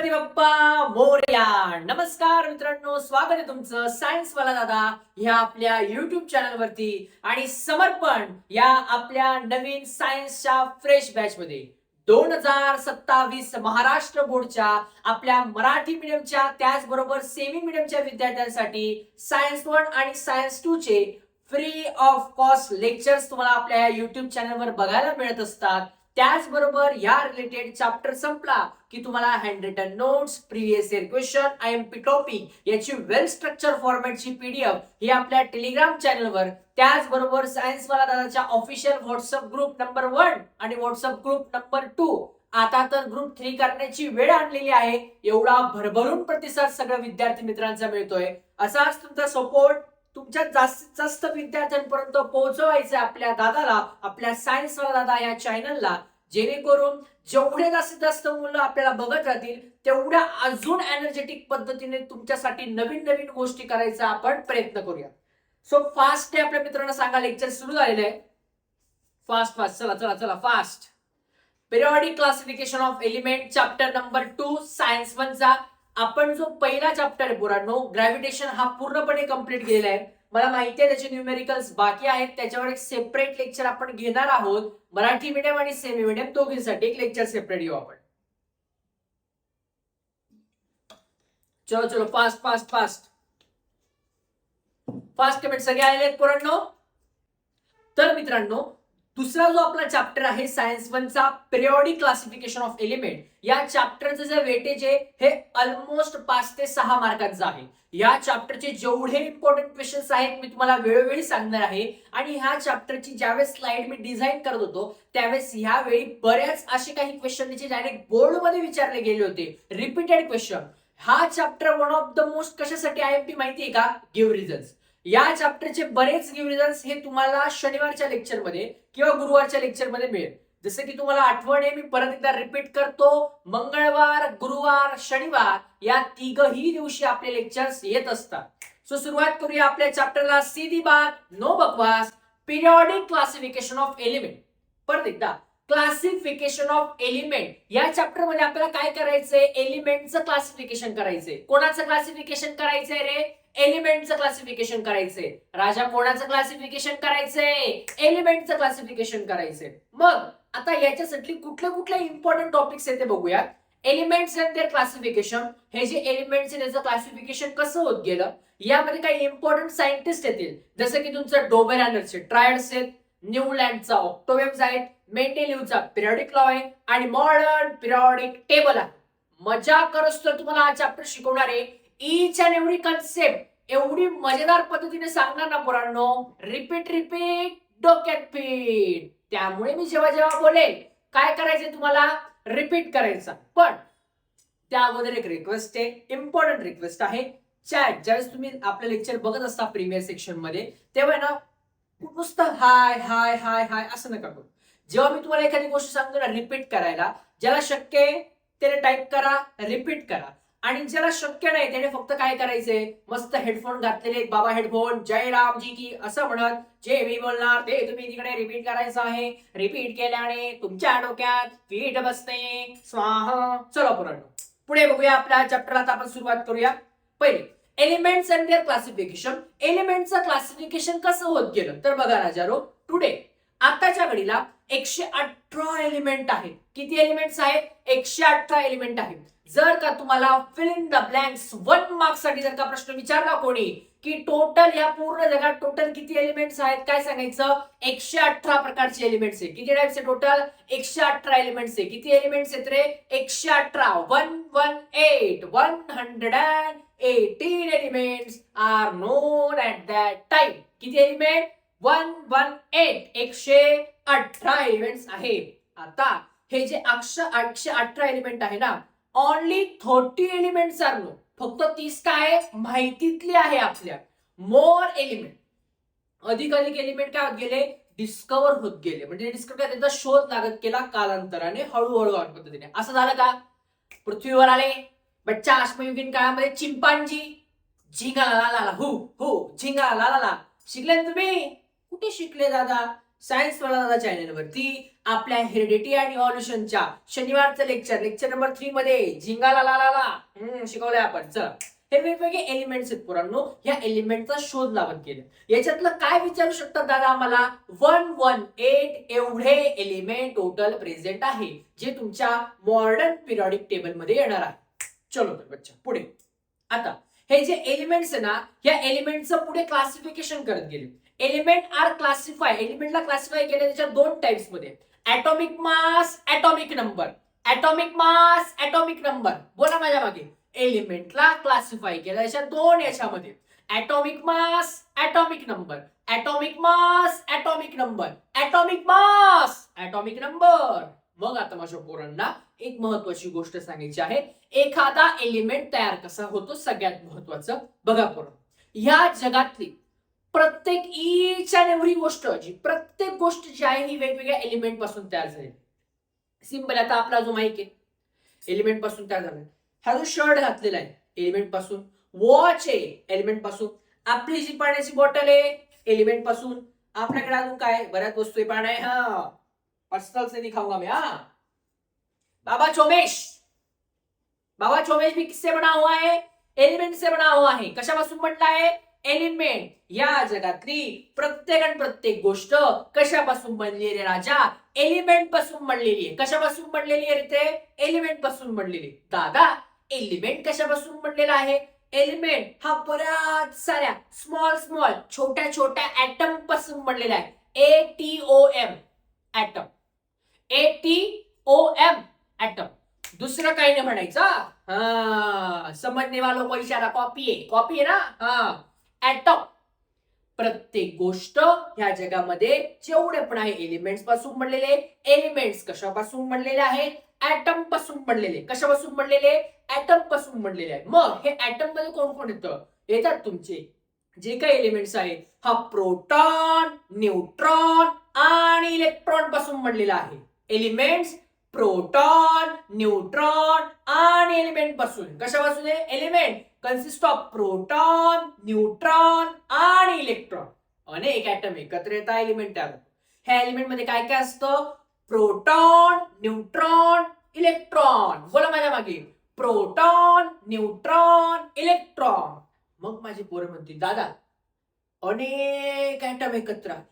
गणपती बाप्पा मोरया. नमस्कार मित्रांनो, स्वागत आहे तुमचं सायन्स वाला दादा ह्या आपल्या युट्यूब चॅनल वरती आणि समर्पण या आपल्या नवीन सायन्सच्या फ्रेश बॅच मध्ये 2027 महाराष्ट्र बोर्डच्या आपल्या मराठी मीडियमच्या त्याचबरोबर सेमी मीडियमच्या विद्यार्थ्यांसाठी सायन्स 1 आणि सायन्स 2 चे फ्री ऑफ कॉस्ट लेक्चर्स तुम्हाला आपल्या युट्यूब चॅनलवर बघायला मिळत असतात. त्याचबरोबर या रिलेटेड चॅप्टर संपला की तुम्हाला handwritten notes, previous year question, IMP topic याची वेल स्ट्रक्चर फॉर्मॅटची पीडीएफ ही आपल्या टेलिग्राम चॅनलवर, त्याचबरोबर सायन्स वाला दादाच्या ऑफिशियल व्हॉट्सअप ग्रुप नंबर 1 आणि व्हॉट्सअप ग्रुप नंबर 2, आता तर ग्रुप 3 करण्याची वेळ आणलेली आहे. एवढा भरभरून प्रतिसाद सगळ्या विद्यार्थी मित्रांचा मिळतोय. असाच तुमचा सपोर्ट तुमच्या जास्तीत जास्त विद्यार्थ्यांपर्यंत पोहोचवायचं आपल्या दादाला, आपल्या सायन्स वाला दादा या चॅनलला, जेणेकरून जेवढे जास्तीत जास्त मुलं आपल्याला बघत राहतील तेवढ्या अजून एनर्जेटिक पद्धतीने तुमच्यासाठी नवीन नवीन गोष्टी करायचा आपण प्रयत्न करूया. सो फास्ट आहे आपल्या मित्रांना सांगा, लेक्चर सुरू झालेलं आहे. फास्ट फास्ट चला चला चला fast. Periodic classification of element chapter number 2 science 1 चा आपण जो पहिला चॅप्टर आहे पुरानो ग्रॅव्हिटेशन हा पूर्णपणे कंप्लीट केलेला आहे. मला माहिती आहे त्याचे न्यूमेरिकल्स बाकी आहेत, त्याच्यावर एक सेपरेट लेक्चर आपण घेणार आहोत. मराठी मीडियम आणि सेमी मीडियम दोघींसाठी एक लेक्चर सेपरेट घेऊ आपण. चलो चलो fast fast fast fast comment सगळे आलेले आहेत पुरानो. तर मित्रांनो, दुसरा जो आपला चॅप्टर आहे सायन्स 1 चा पिरियॉडिक क्लासिफिकेशन ऑफ एलिमेंट, या चॅप्टरचं जे वेटेज आहे हे ऑलमोस्ट 5 ते 6 मार्कांचं आहे. या चॅप्टरचे जेवढे इम्पॉर्टंट क्वेश्चन्स आहेत मी तुम्हाला वेळोवेळी सांगणार आहे. आणि ह्या चॅप्टरची ज्यावेळेस स्लाइड मी डिझाईन करत होतो त्यावेळेस ह्यावेळी बऱ्याच असे काही क्वेश्चन जे डायरेक्ट बोर्ड मध्ये विचारले गेले होते, रिपीटेड क्वेश्चन. हा chapter one of the most कशासाठी आयएमपी माहिती आहे का? Give reasons. या चॅप्टरचे बरेच गिव्ह रिझन्स हे तुम्हाला शनिवारच्या लेक्चर मध्ये किंवा गुरुवारच्या लेक्चर मध्ये मिळेल. जसं की तुम्हाला आठवण आहे, मी परत एकदा रिपीट करतो, मंगळवार, गुरुवार, शनिवार या तिघही दिवशी आपले लेक्चर्स येत असतात. सो सुरुवात करूया आपल्या चॅप्टरला. सीधी बात, नो बकवास. Periodic classification of element. परत एकदा, क्लासिफिकेशन ऑफ एलिमेंट. या चॅप्टर मध्ये आपल्याला काय करायचंय? एलिमेंटचं क्लासिफिकेशन करायचंय. कोणाचं क्लासिफिकेशन करायचंय रे? एलिमेंटचं क्लासिफिकेशन करायचंय. राजा कोणाचं क्लासिफिकेशन करायचंय? एलिमेंटचं क्लासिफिकेशन करायचंय. मग आता याच्यासाठी कुठले कुठले इम्पॉर्टंट टॉपिक्स आहेत ते बघूया. Elements and their classification. हे जे एलिमेंट्स आहेत त्याचं क्लासिफिकेशन कसं होत गेलं, यामध्ये काही इम्पॉर्टंट सायंटिस्ट येतील, जसं की तुमचं डोबेरानरचे ट्रायड्स आहेत, न्यूलँडचा ऑक्टोवेव्हज आहेत, मेंडेलिव्हचा पिरियॉडिक लॉ आहे आणि मॉडर्न पिरियॉडिक टेबल आहे. मजा करत तर तुम्हाला हा चॅप्टर शिकवणार आहे. ईच अँड एव्हरी कन्सेप्ट एवढी मजेदार पद्धतीने सांगणार ना पोरांनो, रिपीट रिपीट डोक्यात पीठ. त्यामुळे मी जेव्हा जेव्हा बोलेल काय करायचे तुम्हाला? रिपीट करायचा. पण त्या अगोदर एक रिक्वेस्ट आहे, इम्पॉर्टंट रिक्वेस्ट आहे. चॅट ज्यावेळेस तुम्ही आपलं लेक्चर बघत असता प्रीमियर सेक्शन मध्ये, तेव्हा ना नुसतं हाय हाय हाय हाय असं नका करू. जेव्हा मी तुम्हाला एखादी गोष्ट सांगतो ना रिपीट करायला, ज्याला शक्य आहे त्याने टाईप करा, रिपीट करा. आणि ज्याला शक्य नाही त्याने फक्त काय करायचंय, मस्त हेडफोन घातलेले बाबा, हेडफोन जय रामजी की असं म्हणत जे मी बोलणार ते तुम्ही तिकडे रिपीट करायचं आहे. रिपीट केल्याने तुमच्या डोक्यात फीट बसते. स्वाहा. चला पुराणो पुढे बघूया आपल्या चॅप्टरला. आता आपण सुरुवात करूया. पहिले एलिमेंट्स अँड देअर क्लासिफिकेशन. एलिमेंटचं क्लासिफिकेशन कसं होत गेलं तर बघा राजारो, टुडे आताच्या घडीला 118 एलिमेंट आहेत. किती एलिमेंट्स आहेत? 118 एलिमेंट आहेत. जर का तुम्हाला fill in the blanks 1 marks साठी जर का प्रश्न विचारला कोणी की टोटल या पूर्ण जगात टोटल किती एलिमेंट्स आहेत, काय सांगायचं? 118 प्रकारचे एलिमेंट्स आहे. किती टाइप्स आहे टोटल? 118 एलिमेंट्स आहे. किती एलिमेंट्स आहेत रे? 118. 118 elements are known at that time. किती एलिमेंट? 118 एलिमेंट्स आहे. आता हे जे 118 एलिमेंट आहे ना, ओनली 30 एलिमेंट्स आर नो. फक्त 30 काय माहितीतली आहे आपल्या. मोर एलिमेंट, अधिक एलिमेंट काय होत गेले? डिस्कवर होत गेले. म्हणजे डिस्कवर काय, त्यांचा शोध लागत गेला कालांतराने, हळूहळू पद्धतीने. असं झालं का? पृथ्वीवर आले बच्चा अश्मयुगीन काळामध्ये चिंपांजी, झिंगा ला ला ला हु हु झिंगा ला ला ला. शिकले तुम्ही? कुठे शिकले दादा? सायन्स वाला चॅनलवरती आपल्या हेरिडिटी आणि इव्हॉल्युशनच्या शनिवारचं लेक्चर नंबर 3 मध्ये झिंगाला ला ला ला शिकवलंय आपण. चला, हे वेगवेगळे एलिमेंट्स आहेत पोरांनो. या एलिमेंटचा शोध लावून केलं. याच्यातलं काय विचारू शकतात दादा आम्हाला? 118 एवढे एलिमेंट टोटल प्रेझेंट आहे, जे तुमच्या मॉडर्न पिरियडिक टेबल मध्ये येणार आहे. चलो तर बच्चा पुढे. आता हे जे एलिमेंट्स आहे ना, या एलिमेंटचं पुढे क्लासिफिकेशन करत गेले. एलिमेंट आर क्लासिफाय, एलिमेंटला क्लासिफाय केले त्याच्या दोन टाइप्स मध्ये, atomic mass, atomic number. Atomic mass, atomic number. बोला माझ्या मागे. एलिमेंटला क्लासिफाय केलं याच्या दोन याच्यामध्ये, atomic mass, atomic number. Atomic mass, atomic number. Atomic mass, atomic number. मग आता माझ्या पोरांना एक महत्वाची गोष्ट सांगायची आहे. एखादा एलिमेंट तयार कसा होतो सगळ्यात महत्वाचं बघा पोरं. ह्या जगातली प्रत्येक ईच अँड एव्हरी गोष्ट, प्रत्येक गोष्ट जी आहे ही वेगवेगळ्या एलिमेंट पासून तयार झाली. सिंपल, आता आपला जो माईक आहे एलिमेंट पासून तयार झाला. हा जो शर्ट घातलेला आहे एलिमेंट पासून, वॉच आहे एलिमेंट पासून, आपली जी पाण्याची बॉटल आहे एलिमेंट पासून, आपल्याकडे अजून काय बऱ्याच वस्तू आहे. पाणी हा पर्सनल से नहीं खाऊंगा मैं. हाँ बाबा चोमेश भी किससे बना हुआ है? एलिमेंट से बना हुआ है. कशापासून बनला आहे? एलिमेंट. या जगातली प्रत्येक गोष्ट कशापासून बनलेली आहे राजा? एलिमेंट पासून बनलेली आहे. कशापासून बनलेली आहे रे ते? एलिमेंट पासून बनलेली. दादा एलिमेंट कशापासून बनलेला आहे? एलिमेंट हा बऱ्याच साऱ्या स्मॉल छोट्या ऍटम पासून बनलेला आहे. ATOM atom. ATOM atom. दुसरं काही नाही म्हणायचं. हा समजने वालों को इशारा. कॉपी आहे ना. हा ऍटम. प्रत्येक गोष्ट ह्या जगामध्ये जेवढे पण आहे एलिमेंट्स पासून बनलेले. एलिमेंट्स कशापासून बनलेले आहेत? ऍटम पासून बनलेले. कशापासून बनलेले? ऍटम पासून बनलेले आहे. मग हे ऍटम मध्ये कोण कोण येतं? येतात तुमचे जे काही एलिमेंट्स आहेत, हा प्रोटॉन, न्यूट्रॉन आणि इलेक्ट्रॉन पासून बनलेला आहे. एलिमेंट्स प्रोटॉन, न्यूट्रॉन आणि एलिमेंट पासून. कशापासून आहे? Element consist of proton, neutron आणि इलेक्ट्रॉन. अनेक ऍटम एकत्र येतात एलिमेंट तयार होतो. ह्या एलिमेंट मध्ये काय काय असतं? Proton, neutron, electron. बोला माझ्या मागे. Proton, neutron, electron. मग माझी पोरं म्हणतील दादा अनेक ऍटम एकत्र आले,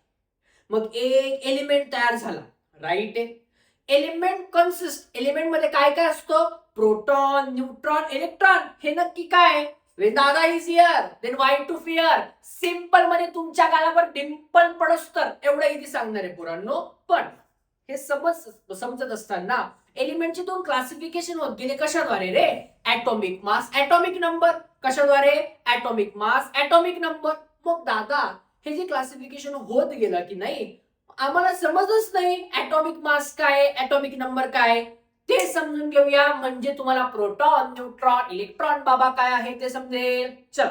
मग एक एलिमेंट तयार झाला. राईट आहे. एलिमेंट कन्सिस्ट, एलिमेंट मध्ये काय काय असतं? Proton, neutron, electron. हे नक्की काय? When दादा is here then why to fear. Simple मध्ये तुमच्या गालावर डिंपल पडस्तर एवढं इथे सांगणार आहे पोरांनो. पण हे समजत असताना एलिमेंटचे दोन क्लासिफिकेशन होत गेले. कशाद्वारे रे? Atomic mass, atomic number. कशाद्वारे? Atomic mass, atomic number. मग दादा हे जे क्लासिफिकेशन होत गेलं की नाही, आम्हाला समजच नाही ऍटॉमिक मास काय, ऍटॉमिक नंबर काय. ते समजून घेऊया म्हणजे तुम्हाला प्रोटॉन, न्यूट्रॉन, इलेक्ट्रॉन बाबा काय आहे ते समजेल. चल,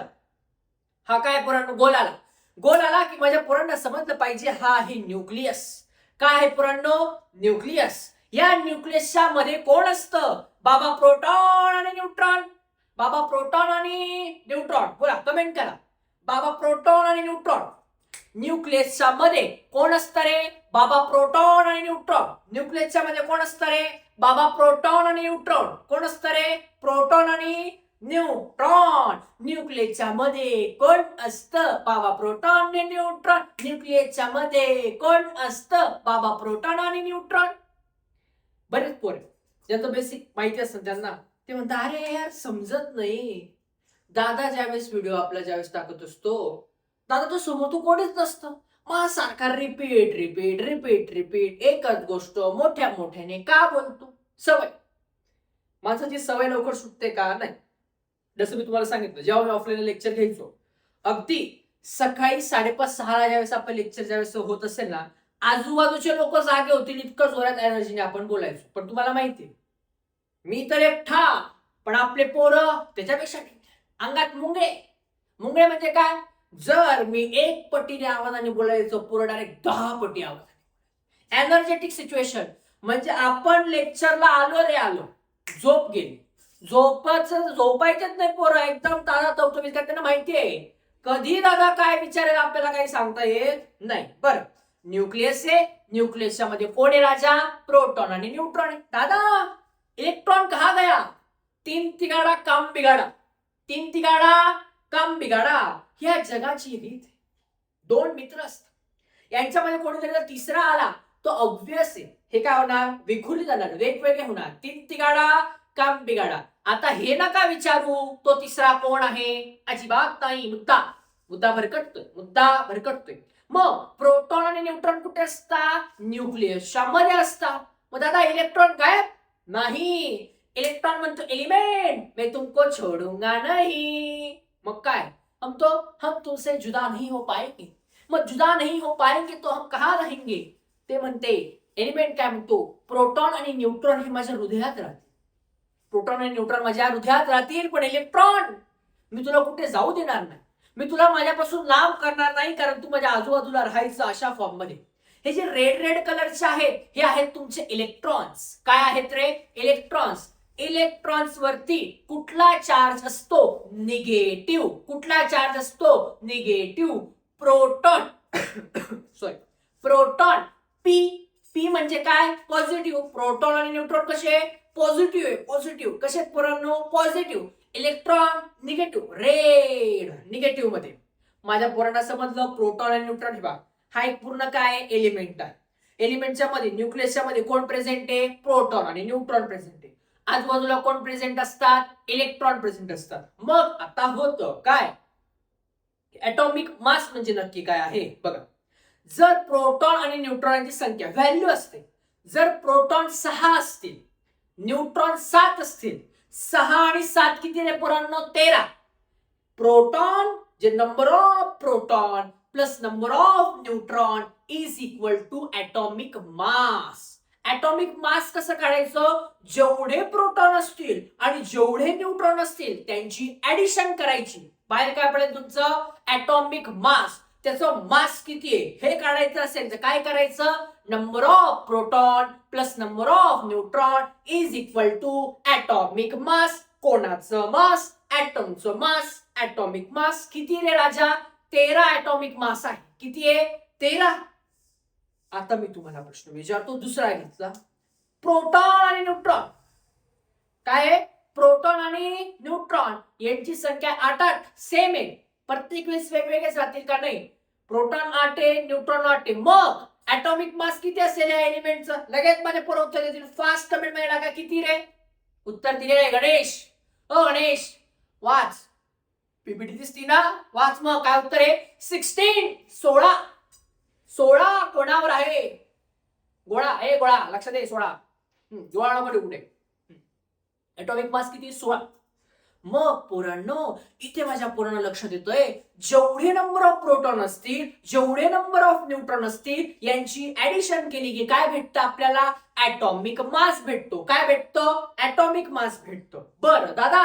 हा काय पोरांनो? गोल आला की माझ्या पोरांना समजलं पाहिजे हा आहे न्यूक्लियस. काय आहे पोरांनो? न्यूक्लियस. या न्यूक्लियसच्या मध्ये कोण असतं? बाबा प्रोटॉन आणि न्यूट्रॉन. बाबा प्रोटॉन आणि न्यूट्रॉन. बोला, कमेंट करा. बाबा प्रोटॉन आणि न्यूट्रॉन. न्यूक्लियसच्या मध्ये कोण असतं रे? बाबा प्रोटॉन आणि न्यूट्रॉन. न्यूक्लियसच्या मध्ये कोण असतं रे? बाबा प्रोटॉन आणि न्यूट्रॉन. कोण असतं रे? प्रोटॉन आणि न्यूट्रॉन. न्यूक्लियसच्या मध्ये कोण असतं? बाबा प्रोटॉन आणि न्यूट्रॉन. न्यूक्लियसच्या मध्ये कोण असतं? बाबा प्रोटॉन आणि न्यूट्रॉन. बरेच पोरे ज्यांचं बेसिक माहिती असतं त्यांना ते म्हणतात अरे यार समजत नाही. दादा ज्यावेळेस व्हिडिओ आपला ज्यावेळेस टाकत असतो, दादा तो समोर तो कोणीच नसतं. मग सारखा रिपीट एकच गोष्ट मोठ्याने का बोलतो? सवय. माणसाची सवय लवकर सुटते का? नाही. जसं मी तुम्हाला सांगितलं, जेव्हा मी ऑफलाईन लेक्चर घ्यायचो, अगदी सकाळी 5:30-6 ज्यावेळेस आपलं लेक्चर ज्यावेळेस होत असेल ना, आजूबाजूचे लोक जागे होतील इतकं जोरात एनर्जीने आपण बोलायचो. पण तुम्हाला माहिती मी तर एकटा, पण आपले पोरं त्याच्यापेक्षा अंगात मुंगे म्हणजे काय? जर मी 1 पटीने आवाजाने बोलायचो, पोरं डायरेक्ट 10 पटी आवाजाने. एनर्जेटिक सिच्युएशन म्हणजे आपण लेक्चरला आलो, झोप गेली. झोपायचेच नाही पोरं, एकदम ताजा तवतवीत. त्यांना माहिती आहे कधी दादा काय विचारेल आपल्याला काही सांगता येत नाही. बरं, न्यूक्लियस आहे, न्यूक्लियसच्या मध्ये कोण आहे राजा? प्रोटॉन आणि न्यूट्रॉन आहे. दादा इलेक्ट्रॉन कहा गया? तीन तिगाडा काम बिगाडा, तीन तिगाडा काम बिगाडा. ह्या जगाची रीत आहे. दोन मित्र असतात, यांच्यामध्ये कोणीतरी जर तिसरा आला तो ऑब्वियस आहे हे काय होणार? विखुरले जाणार, वेगवेगळे होणार. तीन तिगाडा काम बिगाडा. आता हे नका विचारू तो तिसरा कोण आहे, अजिबात नाही. मुद्दा भरकटतोय. मग प्रोटॉन आणि न्यूट्रॉन कुठे असतात? न्यूक्लियसच्या मध्ये असतात. मग दादा इलेक्ट्रॉन गायब? नाही. इलेक्ट्रॉन म्हणतो एलिमेंट मैं तुमको छोडूंगा नहीं. मग काय? हम तुमसे जुदा नहीं हो पाएंगे. मग जुदा नहीं हो पाएंगे तो हम कहाँ रहेंगे? ते म्हणते एलिमेंट काय म्हणतो? प्रोटॉन आणि न्यूट्रॉन हे माझ्या हृदयात राहतील. प्रोटॉन आणि न्यूट्रॉन माझ्या हृदयात राहतील, पण इलेक्ट्रॉन मी तुला कुठे जाऊ देणार नाही. मी तुला माझ्यापासून लांब करणार नाही, कारण तू माझ्या आजूबाजूला राहायचं अशा फॉर्म मध्ये. हे जे रेड कलरचे आहेत हे आहेत तुमचे इलेक्ट्रॉन्स. काय आहेत रे? इलेक्ट्रॉन्स. इलेक्ट्रॉन्स वरती कुठला चार्ज असतो? निगेटिव्ह. कुठला चार्ज असतो? निगेटिव्ह. प्रोटॉन प्रोटॉन पी म्हणजे काय? पॉझिटिव्ह. प्रोटॉन आणि न्यूट्रॉन कसे? पॉझिटिव्ह. कसे पोरांनो? Positive. Electron negative, red negative मध्ये. माझ्या पोरांना समजलं प्रोटॉन आणि न्यूट्रॉन. हे बघा, हा एक पूर्ण काय एलिमेंट आहे. एलिमेंटच्या मध्ये न्यूक्लियसच्या मध्ये कोण प्रेझेंट आहे? प्रोटॉन आणि न्यूट्रॉन प्रेझेंट आहे. आजूबाजूला कोण प्रेझेंट असतात? इलेक्ट्रॉन प्रेझेंट असतात. मग आता होतं काय? ऍटॉमिक मास म्हणजे नक्की काय आहे बघा. जर प्रोटॉन आणि न्यूट्रॉनची संख्या व्हॅल्यू असते, जर प्रोटॉन 6 असतील, न्यूट्रॉन 7 असतील, 6 आणि 7 किती रे पोरांनो? 13. प्रोटॉन जे number of proton plus number of neutron is equal to atomic mass. Atomic mass कसं काढायचं? जेवढे प्रोटॉन असतील आणि जेवढे न्यूट्रॉन असतील त्यांची ऍडिशन करायची. बाहेर काय पडेल तुमचं? Atomic mass. त्याचं मास किती आहे हे काढायचं असेल तर काय करायचं? Number of proton plus number of neutron is equal to atomic mass. कोणाचं मास? ऍटमचं मास. ऍटॉमिक मास किती रे राजा? 13 ऍटॉमिक मास आहे. किती आहे? 13. आता मी तुम्हाला प्रश्न विचारतो, दुसरा घेतला. प्रोटॉन आणि न्यूट्रॉन काय आहे? प्रोटॉन आणि न्यूट्रॉन यांची संख्या 8 सेम आहे. प्रत्येक वेळेस वेगवेगळेच राहतील का? नाही. प्रोटॉन 8 आहे, न्यूट्रॉन 8 आहे. मग ऍटॉमिक मास किती असेल या एलिमेंटचं? लगेच माझे पोरं उत्तर देतील. फास्ट कमेंट मध्ये टाका किती रे? उत्तर दिले आहे गणेश. गणेश वाच, पीपीटी दिसती ना? वाच. मग काय उत्तर आहे? 16. 16 कोणावर आहे? गोळा लक्षात आहे. 16 गोळा नको कुठे. ऍटॉमिक मास किती? 16. मग पोरांनो इथे माझ्या पोरांना लक्षात येतोय, जेवढे नंबर ऑफ प्रोटॉन असतील, जेवढे नंबर ऑफ न्यूट्रॉन असतील यांची ऍडिशन केली की काय भेटतं आपल्याला? ऍटॉमिक मास भेटतो. काय भेटतं? ऍटॉमिक मास भेटतो. बरं दादा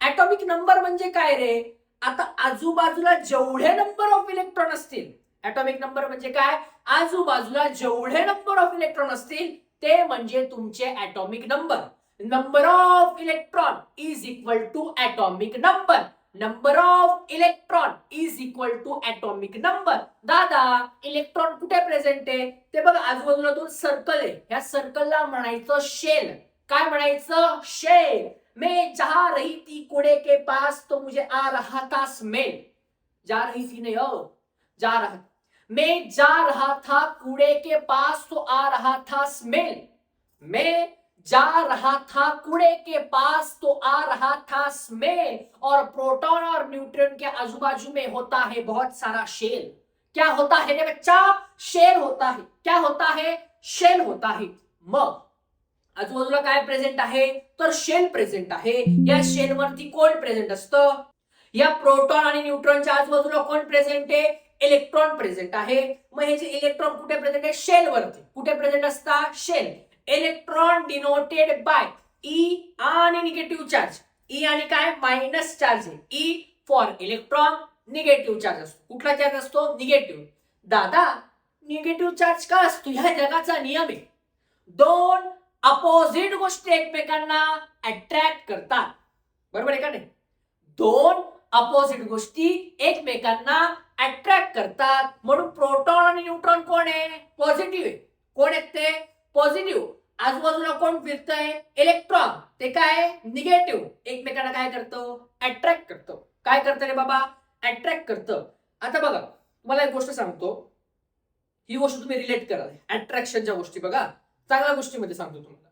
ऍटॉमिक नंबर म्हणजे काय रे? आता आजूबाजूला जेवढे नंबर ऑफ इलेक्ट्रॉन असतील, ऍटॉमिक नंबर म्हणजे काय? आजूबाजूला जेवढे नंबर ऑफ इलेक्ट्रॉन असतील ते म्हणजे तुमचे atomic number. Number of electron is equal to atomic number. Number of electron is equal to atomic number. दादा इलेक्ट्रॉन कुठे प्रेझेंट आहे ते बघा. आजूबाजूला 2 सर्कल आहे. ह्या सर्कलला म्हणायचं शेल. काय म्हणायचं? शेल. मैं जा रही थी कूड़े के पास तो मुझे आ रहा था स्मेल. जा रही थी नहीं जा रहा. मैं जा रहा था कूड़े के पास तो आ रहा था स्मेल. मैं जा रहा था कूड़े के पास तो आ रहा था स्मेल. और प्रोटॉन और न्यूट्रॉन के आजू बाजू में होता है बहुत सारा शेल. क्या होता है रे बच्चा? शेल होता है. क्या होता है? शेल होता है. मग आजूबाजूला काय प्रेझेंट आहे? तर शेल प्रेझेंट आहे. या शेल वरती कोण प्रेझेंट असतं? या प्रोटॉन आणि न्यूट्रॉनच्या आजूबाजूला कोण प्रेझेंट आहे? इलेक्ट्रॉन प्रेझेंट आहे. मग हे जे इलेक्ट्रॉन कुठे प्रेझेंट आहे? शेल वरती. कुठे प्रेझेंट असतात? Shell. Electron denoted by E आणि निगेटिव्ह चार्ज. ई आणि काय? मायनस चार्ज आहे. E for electron, negative charge असतो. कुठला चार्ज असतो? निगेटिव्ह. दादा निगेटिव्ह चार्ज का असतो? ह्या जगाचा नियम आहे. 2 अपोजिट गोष्टी एकमेकांना अट्रॅक्ट करतात. बरोबर आहे का नाही? 2 अपोजिट गोष्टी एकमेकांना अट्रॅक्ट करतात. म्हणून प्रोटॉन आणि न्यूट्रॉन कोण आहे? पॉझिटिव्ह आहे. कोण आहेत ते? पॉझिटिव्ह. आजूबाजूला कोण फिरतंय? इलेक्ट्रॉन. ते काय? निगेटिव्ह. एकमेकांना काय करतं? अट्रॅक्ट करतं. काय करतं रे बाबा? अट्रॅक्ट करतं. आता बघा, तुम्हाला एक गोष्ट सांगतो, ही गोष्ट तुम्ही रिलेट करा. अट्रॅक्शनच्या गोष्टी बघा, चांगल्या गोष्टीमध्ये सांगतो तुम्हाला.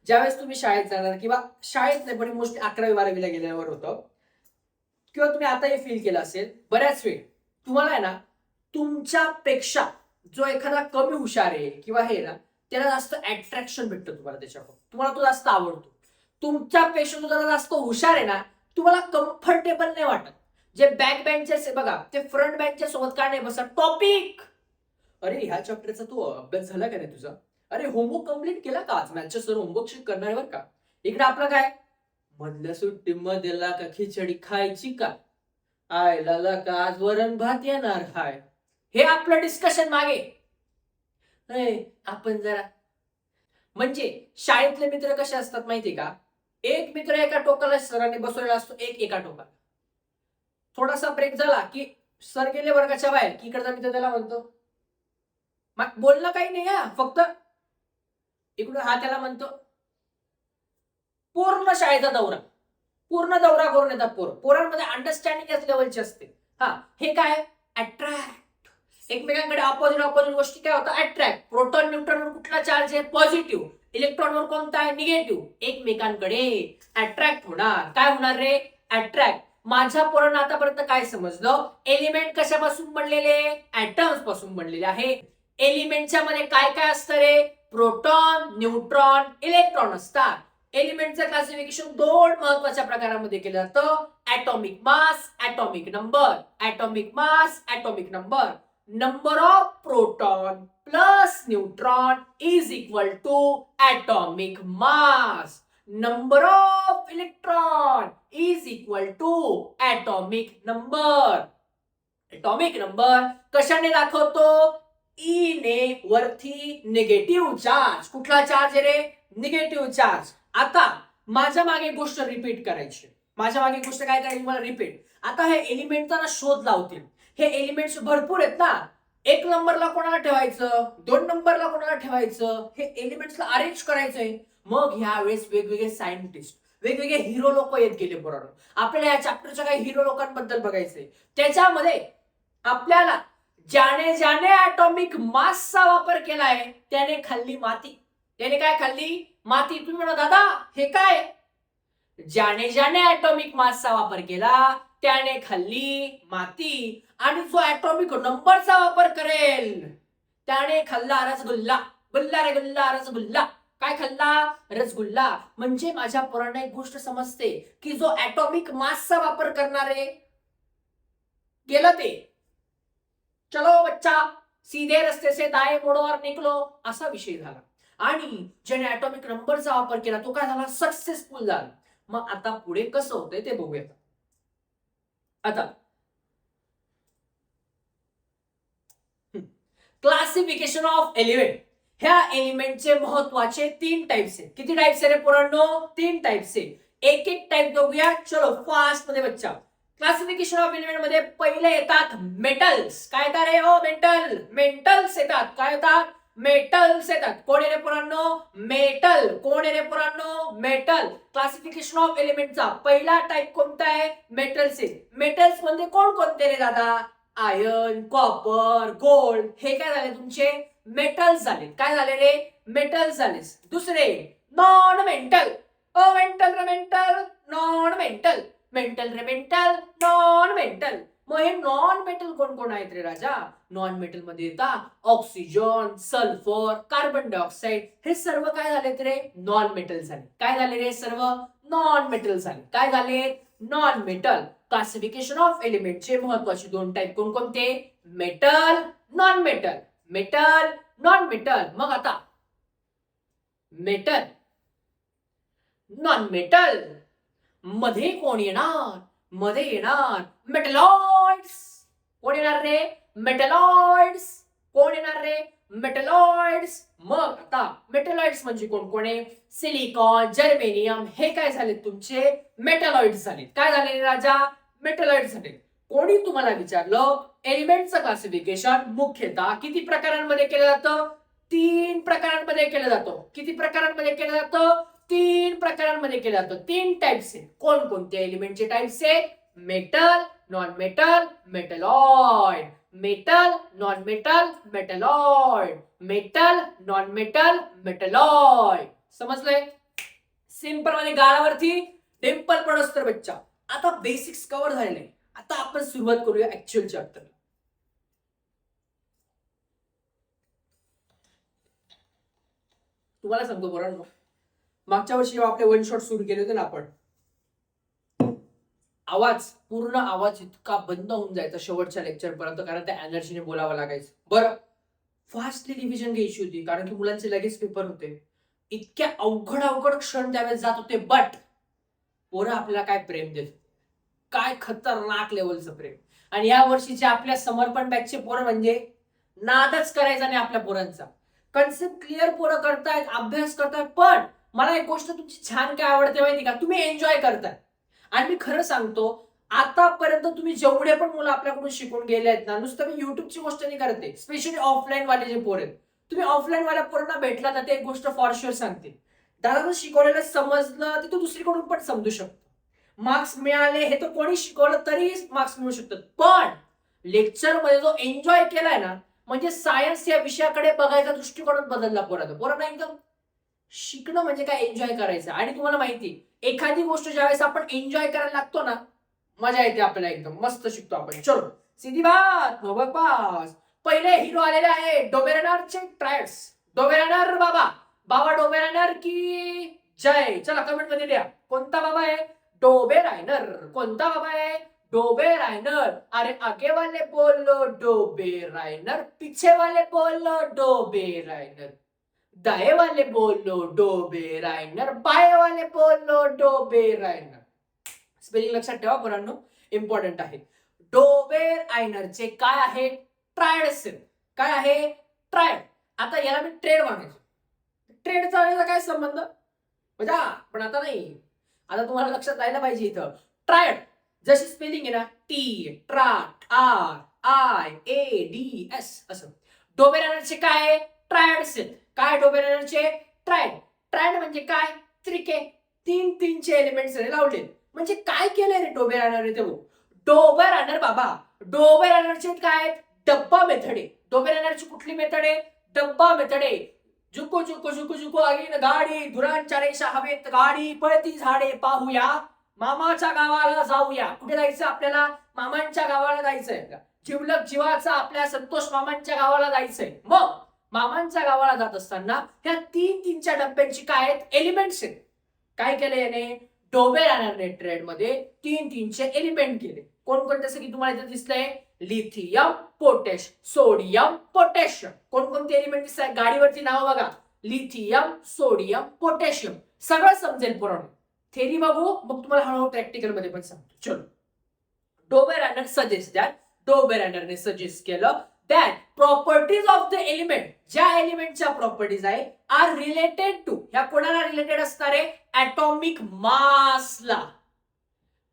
ज्यावेळेस तुम्ही शाळेत जाणार, किंवा शाळेत नाही पण मोस्टली 11वी-12वीला गेल्यावर होतं, किंवा तुम्ही आता हे फील केलं असेल बऱ्याच वेळ, तुम्हाला आहे ना तुमच्यापेक्षा जो एखादा कमी हुशार आहे किंवा हे ना, त्याला जास्त अट्रॅक्शन भेटतं तुम्हाला त्याच्याकडून, तुम्हाला तो जास्त आवडतो. तुमच्यापेक्षा जो जरा जास्त हुशार आहे ना, तुम्हाला कम्फर्टेबल नाही वाटत. जे बॅक बेंचर्स आहे बघा, ते फ्रंट बेंचच्या सोबत का नाही बसत? टॉपिक, अरे ह्या चॅप्टरचा तू अभ्यास झाला का नाही तुझा? अरे होमवर्क कम्प्लीट केला का? आज मॅथच्या सर होमवर्क शीट करणार बरं का. इकडे आपलं काय? मधल्या सुट्टीमध्ये का खिचडी खायची का? आयला का आज वरण भात येणार हाय. हे आपलं डिस्कशन मागे. आपण जरा, म्हणजे शाळेतले मित्र कसे असतात माहिती का? एक मित्र एका टोकाला सरांनी बसवलेला असतो, एक एका टोकाला. थोडासा ब्रेक झाला की सर गेले वर्गाच्या बाहेर, की इकडचा मित्र त्याला म्हणतो, बोलणं काही नाही हा, फक्त इकडून हा त्याला म्हणतो. पूर्ण शाळेचा दौरा, पूर्ण दौरा करून येतात पोरांमध्ये अंडरस्टँडिंग याच लेवलची असते. हा, हे काय? अट्रॅक्ट. एकमेकांकडे ऑपोजिट गोष्टी काय होतं? अट्रॅक्ट. प्रोटॉन न्यूट्रॉनवर कुठला चार्ज आहे? पॉझिटिव्ह. इलेक्ट्रॉनवर कोणता आहे? निगेटिव्ह. एकमेकांकडे अट्रॅक्ट होणार. काय होणार रे? अट्रॅक्ट. माझ्या पोरांना आतापर्यंत काय समजलं? एलिमेंट कशापासून बनलेले? ऍटम्स पासून बनलेले आहे. एलिमेंटच्या मध्ये काय काय असतं रे? प्रोटॉन, न्यूट्रॉन, इलेक्ट्रॉन असतात. एलिमेंटचं क्लासिफिकेशन दोन महत्वाच्या प्रकारामध्ये केलं जातं: atomic mass, atomic number. Atomic mass, atomic number. Number of proton plus neutron is equal to atomic mass. Number of electron is equal to atomic number. Atomic number कशाने दाखवतो? E ने वरती निगेटिव्ह चार्ज. कुठला charge आहे रे? Negative charge. आता माझ्या मागे गोष्ट रिपीट करायची. माझ्या मागे गोष्ट काय करायची मला? रिपीट. आता हे एलिमेंटचा ना शोध लावतील. हे एलिमेंट्स भरपूर आहेत ना. एक नंबरला कोणाला ठेवायचं, दोन नंबरला कोणाला ठेवायचं, हे एलिमेंट्सला अरेंज करायचंय. मग ह्या वेळेस वेगवेगळे सायंटिस्ट, वेगवेगळे हिरो लोक येत गेले. बरोबर, आपल्याला या चॅप्टरच्या काही हिरो लोकांबद्दल बघायचंय. त्याच्यामध्ये आपल्याला ज्याने ज्याने ऍटॉमिक मासचा वापर केलाय त्याने खाल्ली माती. त्याने काय खाल्ली? माती. तुम्ही म्हणा दादा हे काय? ज्याने ज्याने ऍटॉमिक मासचा वापर केला त्याने खाल्ली माती. आणि जो ऍटॉमिक नंबरचा वापर करेल त्याने खाल्ला रसगुल्ला. गुल्ला रे गुल्ला, रसगुल्ला. काय खाल्ला? रसगुल्ला. म्हणजे माझ्या पोरांना एक गोष्ट समजते की जो ऍटॉमिक मासचा वापर करणारे गेलं ते, चलो बच्चा सीधे रस्ते से दाएं मोड़ो और निकलो, असा विषय झाला. आणि ज्याने ऍटॉमिक नंबरचा वापर केला तो काय झाला? सक्सेसफुल झाला. मग आता पुढे कसं होतंय ते बघूया. आता क्लासिफिकेशन ऑफ एलिमेंट. ह्या एलिमेंटचे महत्वाचे 3 टाइप्स आहेत. किती टाइप्स आहे रे पोरांनो? 3 टाइप्स आहे. एक एक टाइप बघूया. चलो फास्ट मध्ये बच्चा. क्लासिफिकेशन ऑफ एलिमेंट मध्ये पहिले येतात मेटल्स. काय येतात रे? ओ मेटल. मेटल्स येतात. काय येतात? मेटल्स येतात. कोण आहे रे पोरांनो? मेटल. कोण आहे रे पोरांनो? मेटल. क्लासिफिकेशन ऑफ एलिमेंटचा पहिला टाइप कोणता आहे? मेटल्स आहे. मेटल्स मध्ये कोण कोणते रे दादा? Iron, copper, gold. हे काय झाले? तुमचे मेटल्स झाले. काय झाले रे? मेटल्स झाले. दुसरे नॉन मेटल. ओ मेंटल रे मेंटल, नॉन मेंटल. मेंटल रे मेंटल, नॉन मेंटल. मग हे नॉन मेटल कोण कोण आहेत रे राजा? नॉन मेटल मध्ये येतात ऑक्सिजन, सल्फर, कार्बन डायऑक्साइड. हे सर्व काय झाले रे? नॉन मेटल झाले. काय झाले रे? सर्व नॉन मेटल झाले. काय झाले? Non metal. क्लासिफिकेशन ऑफ एलिमेंटचे महत्वाचे 2 टाइप कोणकोणते? Metal, non metal. Metal, non metal. मग आता मेटल, नॉन मेटल मध्ये कोण येणार? मध्ये येणार मेटलॉइड्स. कोण येणार रे? मेटलॉइड्स. कोण येणार रे? मेटलॉइड्स. मग आता मेटलॉइड्स म्हणजे कोण कोण आहे? Silicon, germanium. हे काय झाले? तुमचे मेटलॉइड्स झाले. काय झाले राजा? मेटलॉइड्स झाले. कोणी तुम्हाला विचारलं एलिमेंटचं क्लासिफिकेशन मुख्यतः किती प्रकारांमध्ये केलं जातं? 3 प्रकारांमध्ये केलं जातं. किती प्रकारांमध्ये केलं जातं? 3 प्रकारांमध्ये केलं जातं. 3 टाइप्स आहे. कोणकोणते एलिमेंटचे टाइप्स आहे? Metal, non metal, metalloid. Metal, non metal, metalloid. Metal, non metal, metalloid. समजलंय? सिंपल मध्ये गाळावरती डिंपल पडस तर बच्चा. आता बेसिक्स कव्हर झालेले. आता आपण सुरुवात करूया ऍक्च्युअल चॅप्टर. तुम्हाला सांगतो पोरांनो, मागच्या वर्षी जेव्हा आपले वन शॉट सुरू केले होते ना आपण, पूर्ण आवाज इतका बंद होऊन जायचा शेवटच्या लेक्चर पर्यंत, कारण त्या एनर्जीने बोलावं लागायचं. बरं, फास्टली रिव्हिजन घ्यायची होती कारण की मुलांचे लगेच पेपर होते. इतक्या अवघड क्षण त्यावेळेस जात होते, बट पोरं आपल्याला काय प्रेम देत, काय खतरनाक लेवलचं प्रेम. आणि या वर्षीचे आपल्या समर्पण बॅचचे पोरं म्हणजे नादच करायचा नाही आपल्या पोरांचा. कन्सेप्ट क्लिअर पोरं करतायत, अभ्यास करतायत. पण मला एक गोष्ट तुमची छान काय आवडते माहिती का? तुम्ही एन्जॉय करताय. आणि मी खरं सांगतो, आतापर्यंत तुम्ही जेवढे पण मुलं आपल्याकडून शिकून गेले आहेत ना, नुसतं मी युट्यूबची गोष्ट नाही करते, स्पेशली ऑफलाईन वाले जे पोर आहेत, तुम्ही ऑफलाईन वाल्या पोरांना भेटला तर ते एक गोष्ट फॉर शुअर सांगते, दादा शिकवलेलं समजलं ते तू दुसरीकडून पण समजू शकतो. मार्क्स मिळाले हे तर कोणी शिकवलं तरी मार्क्स मिळू शकतात. पण लेक्चर मध्ये जो एन्जॉय केलाय ना, म्हणजे सायन्स या विषयाकडे बघायचा दृष्टिकोनच बदलला पोरांना. एकदम शिकणं म्हणजे काय, एन्जॉय करायचं. आणि तुम्हाला माहिती, एखादी गोष्ट ज्यावेळेस आपण एन्जॉय करायला लागतो ना, मजा येते आपल्याला, एकदम मस्त शिकतो आपण. चलो सीधी बात, नो बकवास. पहिले हिरो आलेले आहे डोबेरानरचे ट्रायड्स. डोबेरानर बाबा डोबेरानर की जय. चला कमेंट मध्ये द्या, कोणता बाबा आहे? डोबेरायनर. कोणता बाबा आहे? डोबेरायनर. अरे आगे वाले बोलो डोबेरायनर, पीछे वाले बोलो डोबेरायनर, दाएं वाले बोलो डोबेरायनर, बाएं वाले बोलो डोबेरायनर. स्पेलिंग लक्षात ठेवा पोरांनो, इम्पॉर्टंट आहे. डोबेरायनरचे काय आहे? ट्रायड्स. काय आहे? ट्रायड. आता याला मी ट्रेड म्हणायचो. ट्रेडचा काय संबंध? म्हणजे पण आता नाही, आता तुम्हाला लक्षात राहायला पाहिजे इथं. ट्रायड जशी स्पेलिंग आहे ना, टी ट्राट R I A D S असं. डोबेरायनरचे काय? ट्रायड्स. काय डोबेरायनरचे? ट्रायड. ट्रायड म्हणजे काय? त्रिके. 3 एलिमेंट्स लावले. म्हणजे काय केलंय रे डोबेरायनर? ते डोबेरायनर बाबा, डोबेरायनरचे काय? डब्बा मेथड आहे. डोबेरायनरची कुठली मेथड आहे? डब्बा मेथड आहे. झुकू झुकू झुकू झुकू आगीन गाडी, धुरांच्या रेषा हवेत गाडी, पळती झाडे पाहूया, मामाच्या गावाला जाऊया. कुठे जायचं आपल्याला? मामांच्या गावाला जायचंय. जिवलक जीवाचा आपल्या संतोष मामांच्या गावाला जायचंय. मग मामांच्या गावाला जात असताना ह्या 3 डब्यांची काय आहेत? एलिमेंट्स आहेत. काय केलं याने? डोबेरायनरने ट्रेड मध्ये 3 एलिमेंट केले. कोणकोणते? जसं की तुम्हाला इथे दिसलंय, लिथियम, पोटॅश, सोडियम, पोटॅशियम. कोणकोणते एलिमेंट दिसत आहे? गाडीवरती नाव बघा, लिथियम, सोडियम, पोटॅशियम. सगळं समजेल पोरांनो. थेरी बघू, मग तुम्हाला हळूहळू प्रॅक्टिकल मध्ये पण सांगतो. चलो, डोबेरायनरने सजेस्ट केलं that properties of the element, ज्या एलिमेंटच्या प्रॉपर्टीज आहे, आर रिलेटेड टू, ह्या कोणाला रिलेटेड असणार आहे? ऍटॉमिक मासला.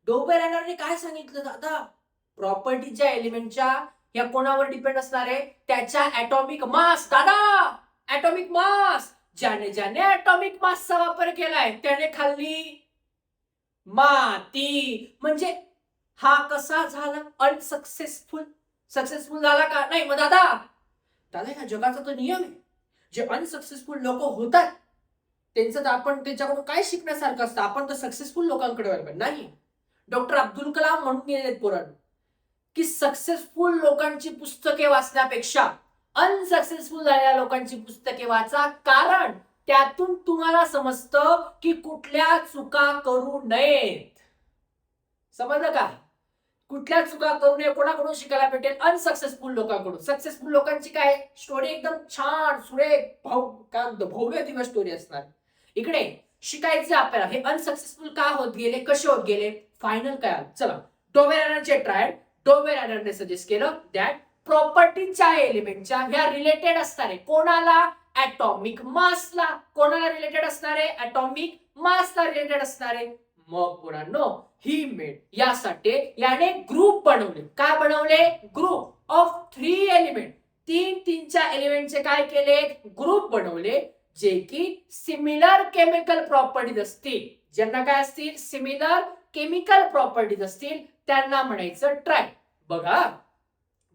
डोबेरायनरने काय सांगितलं दादा? प्रॉपर्टीच्या एलिमेंटच्या ह्या कोणावर डिपेंड असणार आहे? त्याच्या ऍटॉमिक मास. दादा ऍटॉमिक मास, ज्याने ऍटॉमिक मासचा वापर केलाय त्याने खाल्ली माती. म्हणजे हा कसा झाला? अनसक्सेसफुल. सक्सेसफुल झाला का? नाही. मग दादा ह्या जगाचा तो नियम आहे, जे अनसक्सेसफुल लोक होतात त्यांचं तर आपण त्यांच्याकडून काय शिकण्यासारखं असतं? आपण तर सक्सेसफुल लोकांकडे व्हायला नाही. डॉक्टर अब्दुल कलाम म्हणून गेलेत पोरांनो की सक्सेसफुल लोकांची पुस्तके वाचण्यापेक्षा अनसक्सेसफुल झालेल्या लोकांची पुस्तके वाचा, कारण त्यातून तुम्हाला समजतं की कुठल्या चुका करू नयेत. समजलं का? कुठल्या चुका करू नये, कोणाकडून शिकायला भेटेल? अनसक्सेसफुल लोकांकडून. सक्सेसफुल लोकांची काय स्टोरी? एकदम छान सुरेख भव्य दिवस स्टोरी असणार. इकडे शिकायचे आपल्याला हे अनसक्सेसफुल का होत गेले, कसे होत गेले, फायनल काय. चला, डोबेरायनरचे ट्रायल. डोबेरायनरने सजेस्ट केलं दॅट प्रॉपर्टीच्या एलिमेंटच्या ह्या रिलेटेड असणार आहे कोणाला? ऍटॉमिक मासला. कोणाला रिलेटेड असणार आहे? ऍटॉमिक मासला रिलेटेड असणार आहे. मग पोरांनो ही मेड यासाठी याने ग्रुप बनवले. काय बनवले? Group of 3 element. तीनच्या एलिमेंटचे काय केले? ग्रुप बनवले जे की सिमिलर केमिकल प्रॉपर्टीज असतील. ज्यांना काय असतील? सिमिलर केमिकल प्रॉपर्टीज असतील त्यांना म्हणायचं ट्राय. बघा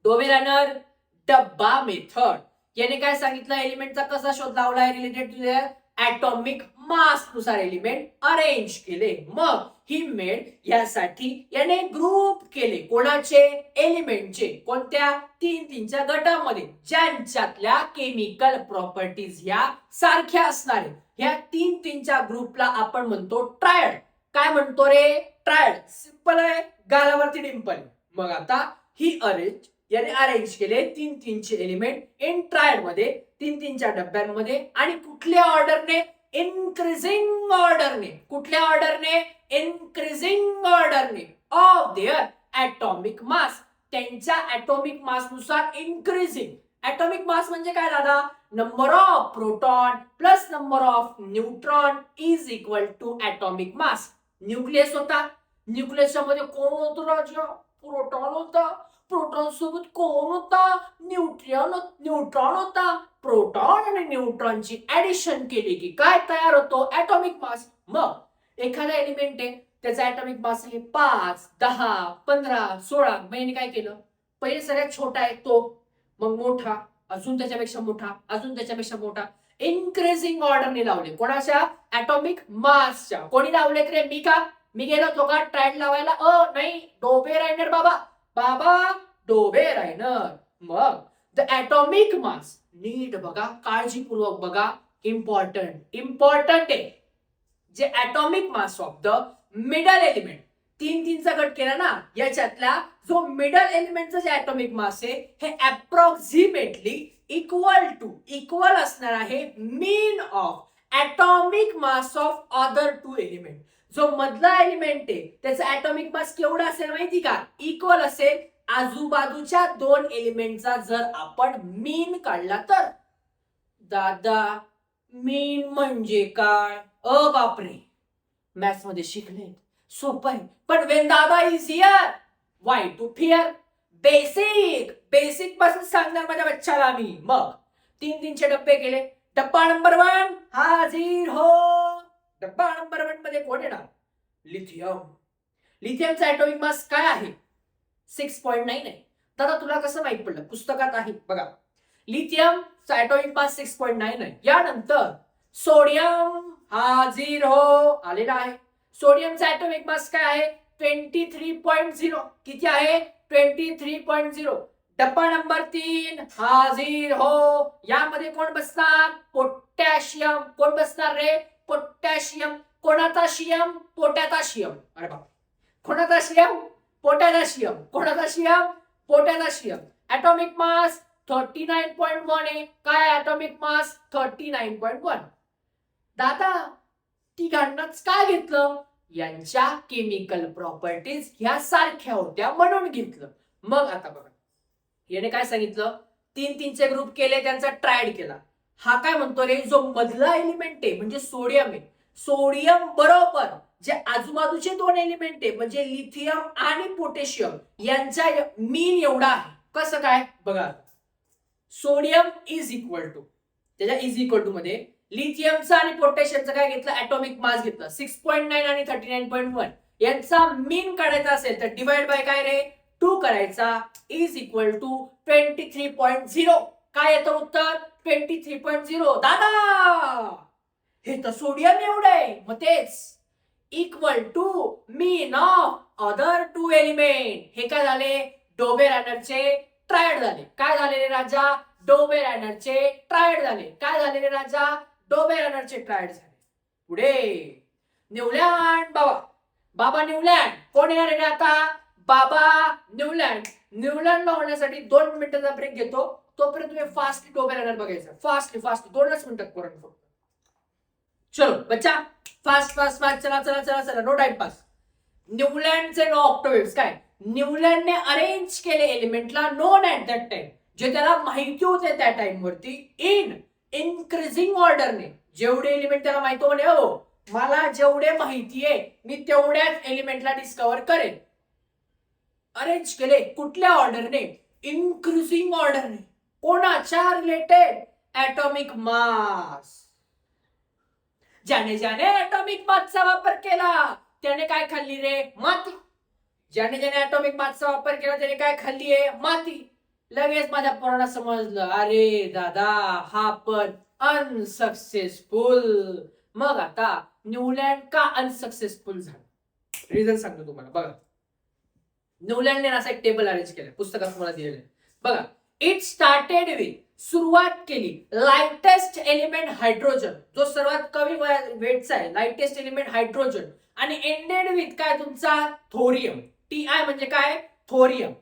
डोबे रनर डब्बा मेथड याने काय सांगितलं? एलिमेंटचा कसा शोध लावलाय? Related to their atomic mass नुसार एलिमेंट अरेंज केले. मग ही मेड यासाठी याने ग्रुप केले. कोणाचे? एलिमेंटचे. कोणत्या? तीनच्या गटामध्ये ज्यांच्यातल्या केमिकल प्रॉपर्टीज ह्या सारख्या असणार. ह्या तीनच्या ग्रुपला आपण म्हणतो ट्रायड. काय म्हणतो रे? ट्रायड. सिंपल आहे, गालावरती डिंपल. मग आता ही याने अरेंज केले तीनचे एलिमेंट इन ट्रायड मध्ये, तीनच्या डब्यांमध्ये. आणि कुठल्या ऑर्डरने? इन्क्रीजिंग ऑर्डरने. कुठल्या ऑर्डरने? इन्क्रीजिंग ऑर्डरने ऑफ देअर ॲटॉमिक मास. त्यांच्या ॲटॉमिक मास नुसार इन्क्रीजिंग. ॲटॉमिक मास म्हणजे काय दादा? Number of proton plus number of neutron is equal to atomic mass. Nucleus होता. न्यूक्लियसच्या मध्ये कोण होतं राजा? प्रोटॉन होता. प्रोटॉन सोबत कोण होता? न्यूट्रॉन होता. प्रोटॉन आणि न्यूट्रॉनची ऍडिशन केली की काय तयार होतो? Atomic mass. मग एखादा एलिमेंट आहे त्याचा ॲटॉमिक मास आहे 5, 10, 15, 16. मग याने काय केलं? पहिले सगळ्यात छोटा आहे तो, मग मोठा, अजून त्याच्यापेक्षा मोठा, अजून त्याच्यापेक्षा मोठा. इन्क्रीजिंग ऑर्डरने लावले. कोणाच्या? ॲटॉमिक मासच्या. कोणी लावले रे? मी का? मी गेलो होतो का ट्रायड लावायला? नाही, डोबे रायनर बाबा डोबे रायनर. मग द ॲटॉमिक मास नीट बघा, काळजीपूर्वक बघा, इम्पॉर्टंट आहे. जे atomic mass of the middle element, तीनचा गट केला ना, याच्यातला जो मिडल एलिमेंटचा जे ॲटॉमिक मास आहे हे अप्रॉक्सिमेटली इक्वल असणार आहे mean of atomic mass of other 2 element. जो मधला एलिमेंट आहे त्याचा ॲटॉमिक मास केवढा असेल माहिती का? इक्वल असेल आजूबाजूच्या 2 एलिमेंटचा जर आपण मीन काढला तर. दादा मीन म्हणजे काय? बापरे, मॅथ्स मध्ये शिकले, सोपं आहे. पण वेन दादा is here why to fear? Basic पासून सांगणार माझ्या बच्चाला मी. मग तीनचे डब्बे केले. डब्बा नंबर 1 हाजीर हो. डब्बा नंबर 1 मध्ये कोण येणार? लिथियम. लिथियमचा ॲटॉमिक मास काय आहे? 6.9 आहे. दादा तुला कसं माहित पडलं? पुस्तकात आहे बघा. लिथियमचा ॲटॉमिक मास 6.9 आहे. यानंतर सोडियम हाजीर हो, आलेला आहे. सोडियमचा ॲटॉमिक मास काय आहे? 23.0. किती आहे? 23.0. डब्बा नंबर 3 हाजीर हो. यामध्ये कोण बसणार? पोटॅशियम. कोण बसणार रे? पोटॅशियम. कोणाचा शियम? पोटॅशियम. अरे बाप, कोणाचा शियम? पोटॅशियम. कोणाचा शियम? पोटॅशियम. ॲटॉमिक मास 39.1 आहे. काय ॲटॉमिक मास? 39.1. दादा तिघांनाच काय घेतलं? यांच्या केमिकल प्रॉपर्टीज ह्या सारख्या होत्या म्हणून घेतलं. मग आता बघा, याने काय सांगितलं? तीनचे ग्रुप केले, त्यांचा ट्रायड केला. हा काय म्हणतो रे? जो मधला एलिमेंट आहे म्हणजे सोडियम आहे, सोडियम बरोबर जे आजूबाजूचे 2 एलिमेंट आहे म्हणजे लिथियम आणि पोटॅशियम यांचा मीन एवढा आहे. कसं काय? बघा, सोडियम इज इक्वल टू, त्याच्या इज इक्वल टू मध्ये लिथियमचा आणि पोटॅशियमचा काय घेतलं? ॲटॉमिक मास घेतला 6.9 आणि 39.1. यांचा मीन काढायचा असेल तर डिवाइड बाय काय रे? 2 करायचा. Is equal to 23.0. काय येतं उत्तर? 23.0. दादा हे तर सोडियम एवढं आहे, मग तेच equal to mean of other 2 element. हे काय झाले? डोबे रायनरचे ट्रायड झाले. काय झाले रे राजा? डोबे रायनरचे ट्रायड झाले. काय झाले रे राजा? डोबे रायनरचे ट्रायड झाले. पुढे न्यूलँड बाबा न्यूलँड. कोण येणार आहे आता? बाबा न्यूलँड. न्यूलँडला होण्यासाठी 2 मिनिटाचा ब्रेक घेतो. तोपर्यंत तुम्ही फास्ट डोबे रायनर बघायचं. फास्ट 2च मिनिटात करून फक्त. चलो बच्चा, फास्ट चला, नो टाइम पास. न्यूलँडचे नो ऑक्टोवेव्स. काय? न्यूलँडने अरेंज केले एलिमेंटला नोन ऍट दॅट टाइम, जे त्याला माहिती होते त्या टाइम वरती, इन इन्क्रीजिंग ऑर्डरने. जेवढे एलिमेंट त्याला माहिती होणे हो मला जेवढे माहितीये मी तेवढ्याच एलिमेंटला डिस्कवर करेन. अरेंज केले कुठल्या ऑर्डरने? इन्क्रीजिंग ऑर्डरने. कोणाच्या रिलेटेड? Atomic mass. ज्याने ज्याने ऍटॉमिक मासचा वापर केला त्याने काय खाल्ली रे? माती. ज्याने ज्याने ऍटॉमिक मासचा वापर केला त्याने काय खाल्लीये? माती. लगेच माझ्या पोराला समजलं, अरे दादा हा पण अनसक्सेसफुल. मग आता न्यूलँड का अनसक्सेसफुल झाला? रिझन सांगतो तुम्हाला. बघा, न्यूलँडने असा एक टेबल अरेंज केलं, पुस्तकात मला दिलेलं आहे. बघा, इट स्टार्टेड विथ, सुरुवात केली, लाइटेस्ट एलिमेंट हायड्रोजन, जो सर्वात कमी वेटचा आहे, लाइटेस्ट एलिमेंट हायड्रोजन, आणि एंडेड विथ काय तुमचा? थोरियम. TI म्हणजे काय? थोरियम.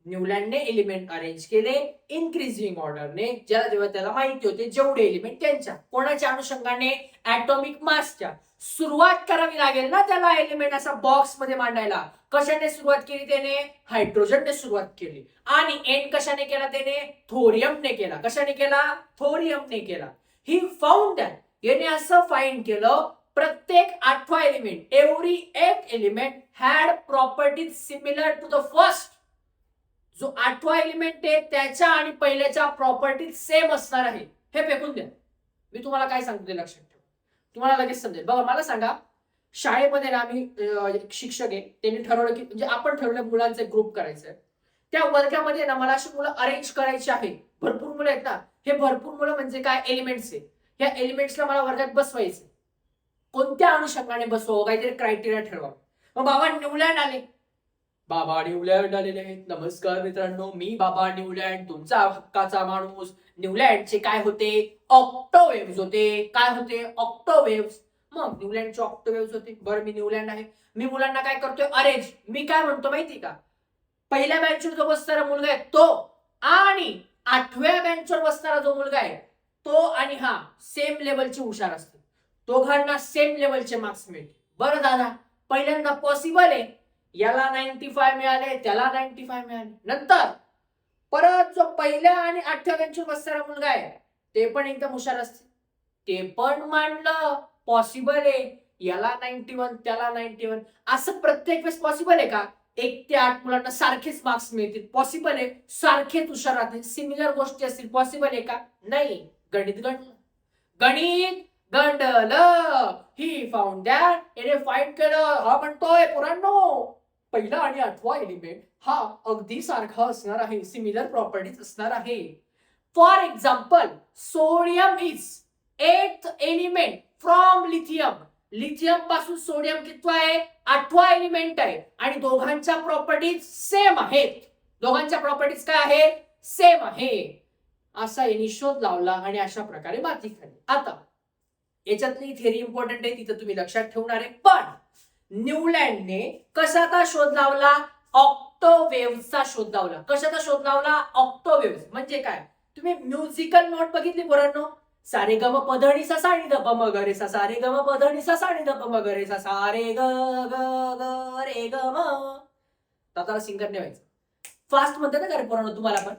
न्यूलँडने एलिमेंट अरेंज केले इन्क्रीजिंग ऑर्डरने, ज्याला जेव्हा त्याला माहिती होते जेवढे एलिमेंट त्यांच्या. कोणाच्या अनुषंगाने? ऍटॉमिक मासच्या. सुरुवात करावी लागेल ना त्याला एलिमेंट असा बॉक्स मध्ये मांडायला. कशाने सुरुवात केली त्याने? हायड्रोजनने सुरुवात केली. आणि एंड कशाने केला त्याने? थोरियमने केला. कशाने केला? थोरियमने केला. ही फाउंड दॅट, याने असं फाइंड केलं प्रत्येक 8वा element, every 8 element had properties similar to the first. जो 8वा एलिमेंट आहे त्याच्या आणि पहिल्याच्या प्रॉपर्टीज सेम असणार आहे. हे फेकून द्या. मी तुम्हाला काय सांगतो ते लक्षात ठेवा, तुम्हाला लगेच समजेल. बघा, मला सांगा, शाळेमध्ये ना आम्ही एक शिक्षक आहे, त्यांनी ठरवलं की म्हणजे आपण ठरवलं मुलांचा एक ग्रुप करायचा आहे. त्या वर्गामध्ये ना मला अशी मुलं अरेंज करायची आहे. भरपूर मुलं आहेत ना, हे भरपूर मुलं म्हणजे काय? एलिमेंट्स आहे. या एलिमेंट्सला मला वर्गात बसवायचं. कोणत्या अनुषंगाने बसवावं? काहीतरी क्रायटेरिया ठरवा. मग बाबा न्यूलँड आले. बाबा न्यूलँड आलेले आहेत. नमस्कार मित्रांनो, मी बाबा न्यूलँड, तुमचा हक्काचा माणूस. न्यूलँडचे काय होते? ऑक्टोवेव्स होते. काय होते? ऑक्टोवेव्स. मग न्यूलँडचे ऑक्टोवेव्स होते. बरं, मी न्यूलँड आहे. मी मुलांना काय करतोय? अरेंज. मी काय म्हणतो माहिती का? पहिल्या बेंचवर जो बसणारा मुलगा आहे तो आणि 8व्या बेंचवर बसणारा जो मुलगा आहे तो आणि हा सेम लेवलचे हुशार असते. दोघांना सेम लेवलचे मार्क्स मिळते. बरं दादा, पहिल्यांदा पॉसिबल आहे, याला 95 मिळाले, त्याला 95 मिळाले. नंतर परत जो पहिल्या आणि 8व्या बेंचवर बसणारा मुलगा आहे ते पण एकदम हुशार असते, ते पण मांडलं पॉसिबल आहे, याला 91 त्याला 91. असं प्रत्येक वेळेस पॉसिबल आहे का? 1 ते 8 मुलांना सारखेच मार्क्स मिळतील? पॉसिबल आहे? सारखेच हुशार राहतील, सिमिलर गोष्टी असतील? पॉसिबल आहे का? नाही. गणित गणलं, गणित गंडलं. ही फाउंड दॅट, याने फाइंड केलं. हा म्हणतोय पोरांनो, पहिला आणि 8वा एलिमेंट हा अगदी सारखा असणार आहे, सिमिलर प्रॉपर्टीज असणार आहे. For example, sodium is 8th element from lithium. Lithium पासून सोडियम कितवा आहे? 8वा एलिमेंट आहे. आणि दोघांच्या प्रॉपर्टीज सेम आहेत. दोघांच्या प्रॉपर्टीज काय आहेत? सेम आहे. असा यांनी शोध लावला आणि अशा प्रकारे माती खाल्ली. आता याच्यातली थेरी इम्पॉर्टंट आहे, तिथं तुम्ही लक्षात ठेवणार आहे. पण न्यूलँडने कशाचा शोध लावला? ऑक्टोवेव्हचा शोध लावला. कशाचा शोध लावला? ऑक्टोवेव्ह म्हणजे काय? तुम्ही म्युझिकल नोट बघितली पोरांनो? सारे गम पधणी सा साणी द प म ग रे सा, सारे गम पधणी सा साणी द प म ग रे सा, सारे ग ग ग रे ग म. त्याला सिंगर नाही व्हायचं. फास्ट म्हणते ना का रे पोरांनो? तुम्हाला पण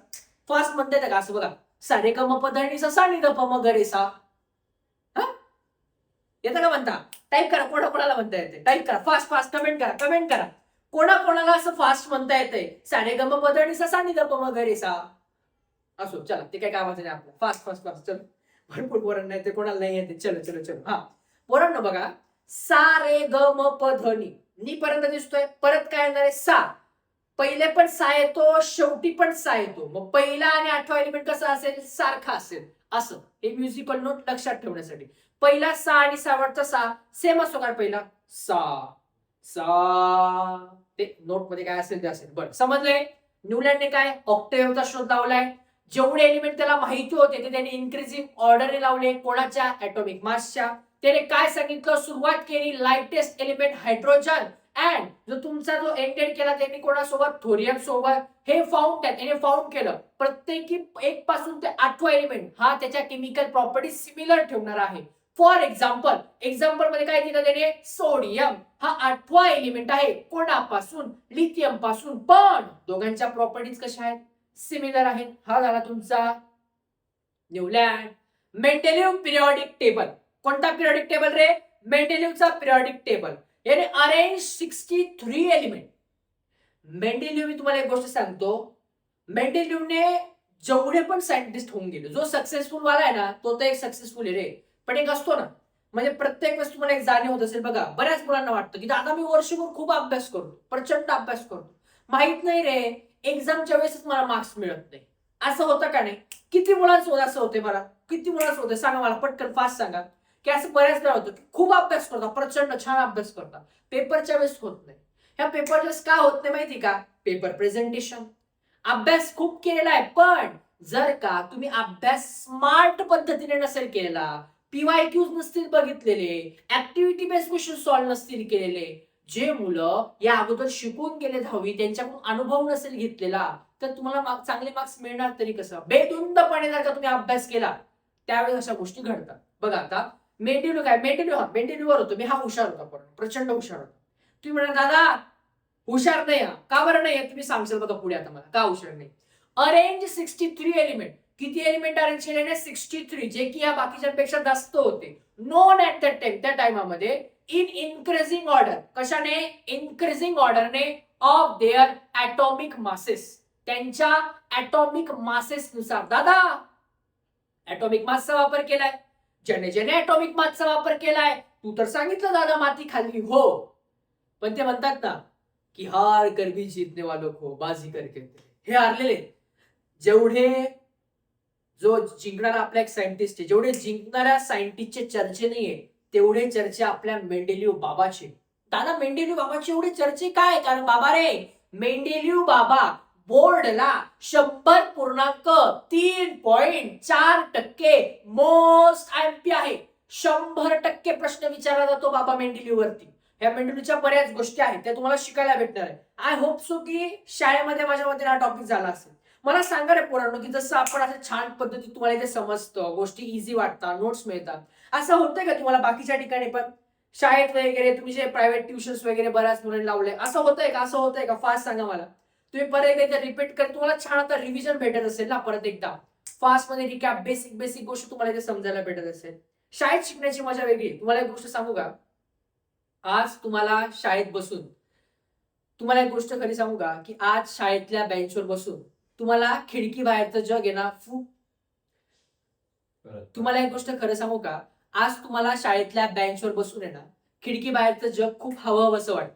फास्ट म्हणते का? असं बघा, सारे गम पधणी सा साणी द प म ग रे सा. येतं का म्हणता? टाईप करा, कोणाला म्हणता येते टाईप करा, फास्ट फास्ट कमेंट करा, कमेंट करा. कोणाला असं फास्ट म्हणता येते? सारे गम पधणी सा साणी द प म ग रे सा. असो, चला, ते काय कामाचं नाही आपलं. Fast fast fast. चलो, भरपूर पोरांना येते, कोणाला नाही येते. चलो चलो चलो. हा पोरांना बघा, सा रे ग म प ध नि. नी पर्यंत दिसतोय, परत काय येणार आहे? सा. पहिले पण सा येतो, शेवटी पण सा येतो. मग पहिला आणि 8वा एलिमेंट कसा असेल? सारखा असेल. असं हे म्युझिकल नोट लक्षात ठेवण्यासाठी. पहिला सा आणि सावरचा सा सेम असतो का? पहिला सा सा, ते नोट मध्ये काय असेल ते असेल. बरं, समजलंय? न्यूलँडने काय ऑक्टेव्हचा शोध लावलाय. जेवढे एलिमेंट त्याला माहिती होते ते त्याने इन्क्रीजिंग ऑर्डरने लावले. कोणाच्या? ऍटॉमिक मासच्या. त्याने काय सांगितलं? सुरुवात केली लाइटेस्ट एलिमेंट हायड्रोजन, अँड जो तुमचा जो एंडेड केला त्यांनी कोणासोबत? थोरियम सोबत. हे फाउंड त्याने फाउंड केलं प्रत्येकी 1 पासून ते 8वा एलिमेंट हा त्याच्या केमिकल प्रॉपर्टीज सिमिलर ठेवणार आहे. फॉर एक्झाम्पल, एक्झाम्पल मध्ये काय दिलं त्याने? सोडियम हा 8वा एलिमेंट आहे. कोणापासून? लिथियम पासून. पण दोघांच्या प्रॉपर्टीज कशा आहेत? सिमिलर आहेत. हा झाला तुमचा न्यूलँड. मेंडेलिव्ह पिरियॉडिक टेबल. कोणता पिरियॉडिक टेबल रे? मेंडेलिव्हचा पिरियॉडिक टेबल याने अरेंज 63 एलिमेंट. मेंडेलिव्ह, मी तुम्हाला एक गोष्ट सांगतो, मेंडेलिव्हने जेवढे पण सायंटिस्ट होऊन गेले, जो सक्सेसफुल वाला आहे ना तो तर एक सक्सेसफुल आहे रे, पण एक असतो ना, म्हणजे प्रत्येक वेळेस तुम्हाला एक जाणीव होत असेल बघा, बऱ्याच मुलांना वाटतं की दादा मी वर्षभर खूप अभ्यास करतो, प्रचंड अभ्यास करतो, माहित नाही रे एक्झामच्या वेळेसच मला मार्क्स मिळत नाही. असं होतं का नाही? किती मुलांसोबत असं होते, मला किती मुलांसोबत सांगा, मला पटकन फास्ट सांगा. की असं बऱ्याच वेळा होतं की खूप अभ्यास करता, प्रचंड छान अभ्यास करता, पेपरच्या वेळेस होत नाही. ह्या पेपरच्या वेळेस का होत नाही माहिती का? Paper presentation. अभ्यास खूप केलेला आहे, पण जर का तुम्ही अभ्यास स्मार्ट पद्धतीने नसेल केलेला, पीवायक्यूज नसतील बघितलेले, ऍक्टिव्हिटी बेस्ड क्वेश्चन सॉल्व्ह नसतील केलेले, जे मुलं या अगोदर शिकून गेले 10वी त्यांच्याकडून अनुभव नसेल घेतलेला, तर तुम्हाला चांगले मार्क्स मिळणार तरी कसं? बेधुंदपणे जर का तुम्ही अभ्यास केला त्यावेळेस अशा गोष्टी घडतात. बघा आता मेंडेलिव्ह काय, मेंडेलिव्हवर होतो मी, हा हुशार होता, पण प्रचंड हुशार होता. तुम्ही म्हणा दादा हुशार नाही, का बरं नाही? तुम्ही सांगशाल बघा पुढे आता मला का हुशार नाही. Arrange 63 element. किती एलिमेंट अरेंज केले? 63, जे की या बाकीच्यांपेक्षा जास्त होते. नोन ऍट दॅट टाइम, त्या टाइमामध्ये इन इन्क्रीजिंग ऑर्डर. कशाने? इन्क्रीजिंग ऑर्डरने ऑफ देअर ऍटॉमिक मासेस. त्यांच्या ऍटॉमिक मासेस नुसार. दादा ऍटॉमिक मासचा वापर केलाय, ज्याने ज्याने ऍटॉमिक मासचा वापर केलाय, तू तर सांगितलं दादा माती खाल्ली, हो, पण ते म्हणतात ना की हार कर भी जीतने वालों को बाजी करके. हे हारलेले, जेवढे जो जिंकणारा आपला एक सायंटिस्ट आहे, जेवढे जिंकणाऱ्या सायंटिस्टचे चर्चे नाहीये तेवढे चर्चे आपल्या मेंडेलिव्ह बाबाचे. दादा मेंडेलिव्ह बाबाचे एवढे चर्चे काय? कारण बाबा रे, मेंडेलिव्ह बाबा बोर्डला 100.3.4% मोस्ट आयएमपी आहे. 100% प्रश्न विचारला जातो बाबा मेंडेलिव्ह वरती. ह्या मेंडेलिव्हच्या बऱ्याच गोष्टी आहेत त्या तुम्हाला शिकायला भेटणार आहे. आय होप सो की शाळेमध्ये माझ्या मते हा टॉपिक झाला असेल. मला सांगा रे पोरांनो की जसं आपण असं छान पद्धतीत तुम्हाला इथे समजतं, गोष्टी इझी वाटतात, नोट्स मिळतात, असं होतंय का तुम्हाला बाकीच्या ठिकाणी पण? शाळेत वगैरे तुम्ही जे प्रायव्हेट ट्युशन्स वगैरे बऱ्याच मुलांनी लावले, असं होतंय का? असं होतंय का? फास्ट सांगा मला. तुम्ही परत एकदा रिपीट कर, तुम्हाला छान आता रिव्हिजन भेटत असेल ना, परत एकदा फास्ट मध्ये रिकॅप, बेसिक बेसिक गोष्ट तुम्हाला इथे समजायला भेटत असेल. शाळेत शिकण्याची मजा वेगळी. तुम्हाला एक गोष्ट सांगू का? आज तुम्हाला शाळेत बसून, तुम्हाला एक गोष्ट खरी सांगू का, की आज शाळेतल्या बेंचवर बसून तुम्हाला खिडकी बाहेरचं जग आहे ना, तुम्हाला एक गोष्ट खरं सांगू का, आज तुम्हाला शाळेतल्या बेंचवर बसून आहे ना खिडकी बाहेरचं जग खूप हवंसं वाटतं,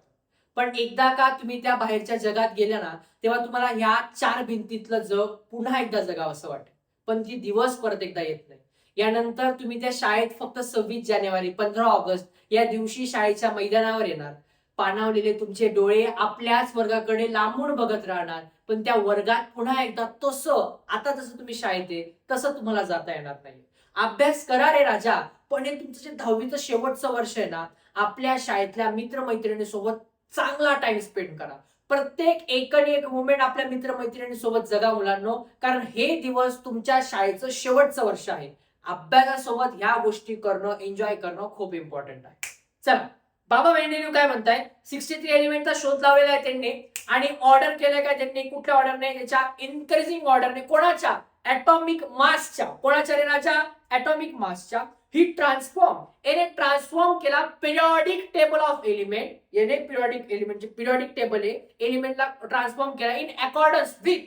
पण एकदा का तुम्ही त्या बाहेरच्या जगात गेल्या ना, तेव्हा तुम्हाला ह्या 4 भिंतीतलं जग पुन्हा एकदा जगावं असं वाटेल, पण ती दिवस परत एकदा येत नाही. यानंतर तुम्ही त्या शाळेत फक्त 26 जानेवारी 15 ऑगस्ट या दिवशी शाळेच्या मैदानावर येणार. पाणावलेले तुमचे डोळे आपल्याच वर्गाकडे लांबून बघत राहणार, पण त्या वर्गात पुन्हा एकदा तसं, आता जसं तुम्ही शाळेत आहे तसं तुम्हाला जाता येणार नाही. अभ्यास करा रे राजा, पण हे तुमचं जे 10वीचं शेवटचं वर्ष आहे ना, आपल्या शाळेतल्या मित्रमैत्रिणींसोबत चांगला टाइम स्पेंड करा. प्रत्येक एक मोमेंट आपल्या मित्रमैत्रिणींसोबत जगा मुलांनो, कारण हे दिवस तुमच्या शाळेचं शेवटचं वर्ष आहे. अभ्यासासोबत ह्या गोष्टी करणं, एन्जॉय करणं खूप इम्पॉर्टंट आहे. चला, बाबा मेंडेलिव्ह काय म्हणताय? 63 एलिमेंटचा शोध लावलेला आहे त्यांनी आणि ऑर्डर केलंय काय त्यांनी? कुठल्या ऑर्डरने? त्याच्या इन्क्रीजिंग ऑर्डरने. कोणाच्या? ऍटॉमिक मासच्या. कोणाच्या रे राजा? ऍटॉमिक मासच्या. ही याने ट्रान्सफॉर्म केला पिरियॉडिक टेबल ऑफ एलिमेंट. याने पिरियॉडिक एलिमेंटचे पिरियॉडिक टेबल आहे, एलिमेंटला ट्रान्सफॉर्म केला in accordance with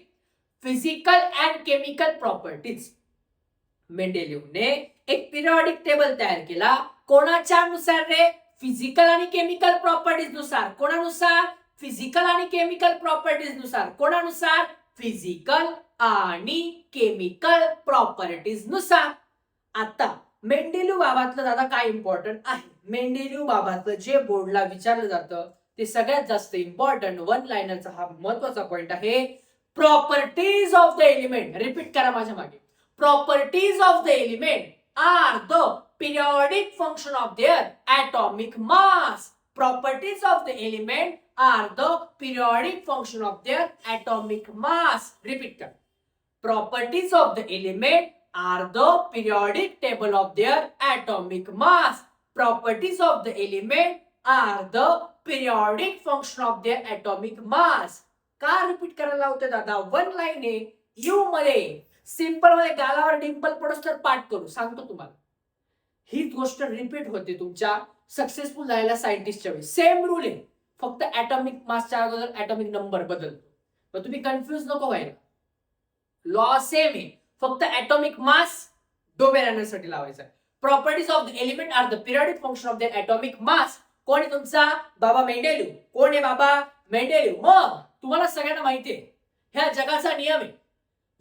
physical and chemical properties. मेंडेलिव्हने एक पिरियॉडिक टेबल तयार केला. कोणाच्या नुसार रे? फिजिकल आणि केमिकल प्रॉपर्टीज नुसार. कोणानुसार? फिजिकल आणि केमिकल प्रॉपर्टीज नुसार. कोणानुसार? फिजिकल आणि केमिकल प्रॉपर्टीज नुसार. आता मेंडेलिव्ह बाबातलं दादा काय इम्पॉर्टंट आहे? मेंडेलिव्ह बाबातलं जे बोर्डला विचारलं जातं ते सगळ्यात जास्त इम्पॉर्टंट वन लाइनरचा हा महत्वाचा पॉइंट आहे. Properties of the element. Repeat करा माझ्या मागे. Properties of the element are the periodic function of their atomic mass. Properties of the element are the periodic function of their atomic mass. Repeat that. Properties of the element are the periodic table of their atomic mass. Properties of the element are the periodic function of their atomic mass. का repeat करायला होते दादा? One line आहे, you मध्ये simple मध्ये गालावर डिंपल पडोस तर पाठ करू सांगतो तुम्हाला. हीच गोष्ट रिपीट होते तुमच्या सक्सेसफुल झालेल्या सायंटिस्टच्या वेळी सेम रूल आहे, फक्त ऍटॉमिक मासच्या अगोदर ऍटॉमिक नंबर बदलतो. मग तुम्ही कन्फ्युज नको व्हायला, लॉ सेम आहे, फक्त ऍटॉमिक मास डोबेल आणण्यासाठी लावायचा. Properties of the element are the periodic function of the atomic mass. कोण आहे तुमचा बाबा मेंडेलिव? कोण आहे बाबा मेंडेलिव? मग तुम्हाला सगळ्यांना माहिती आहे ह्या जगाचा नियम आहे,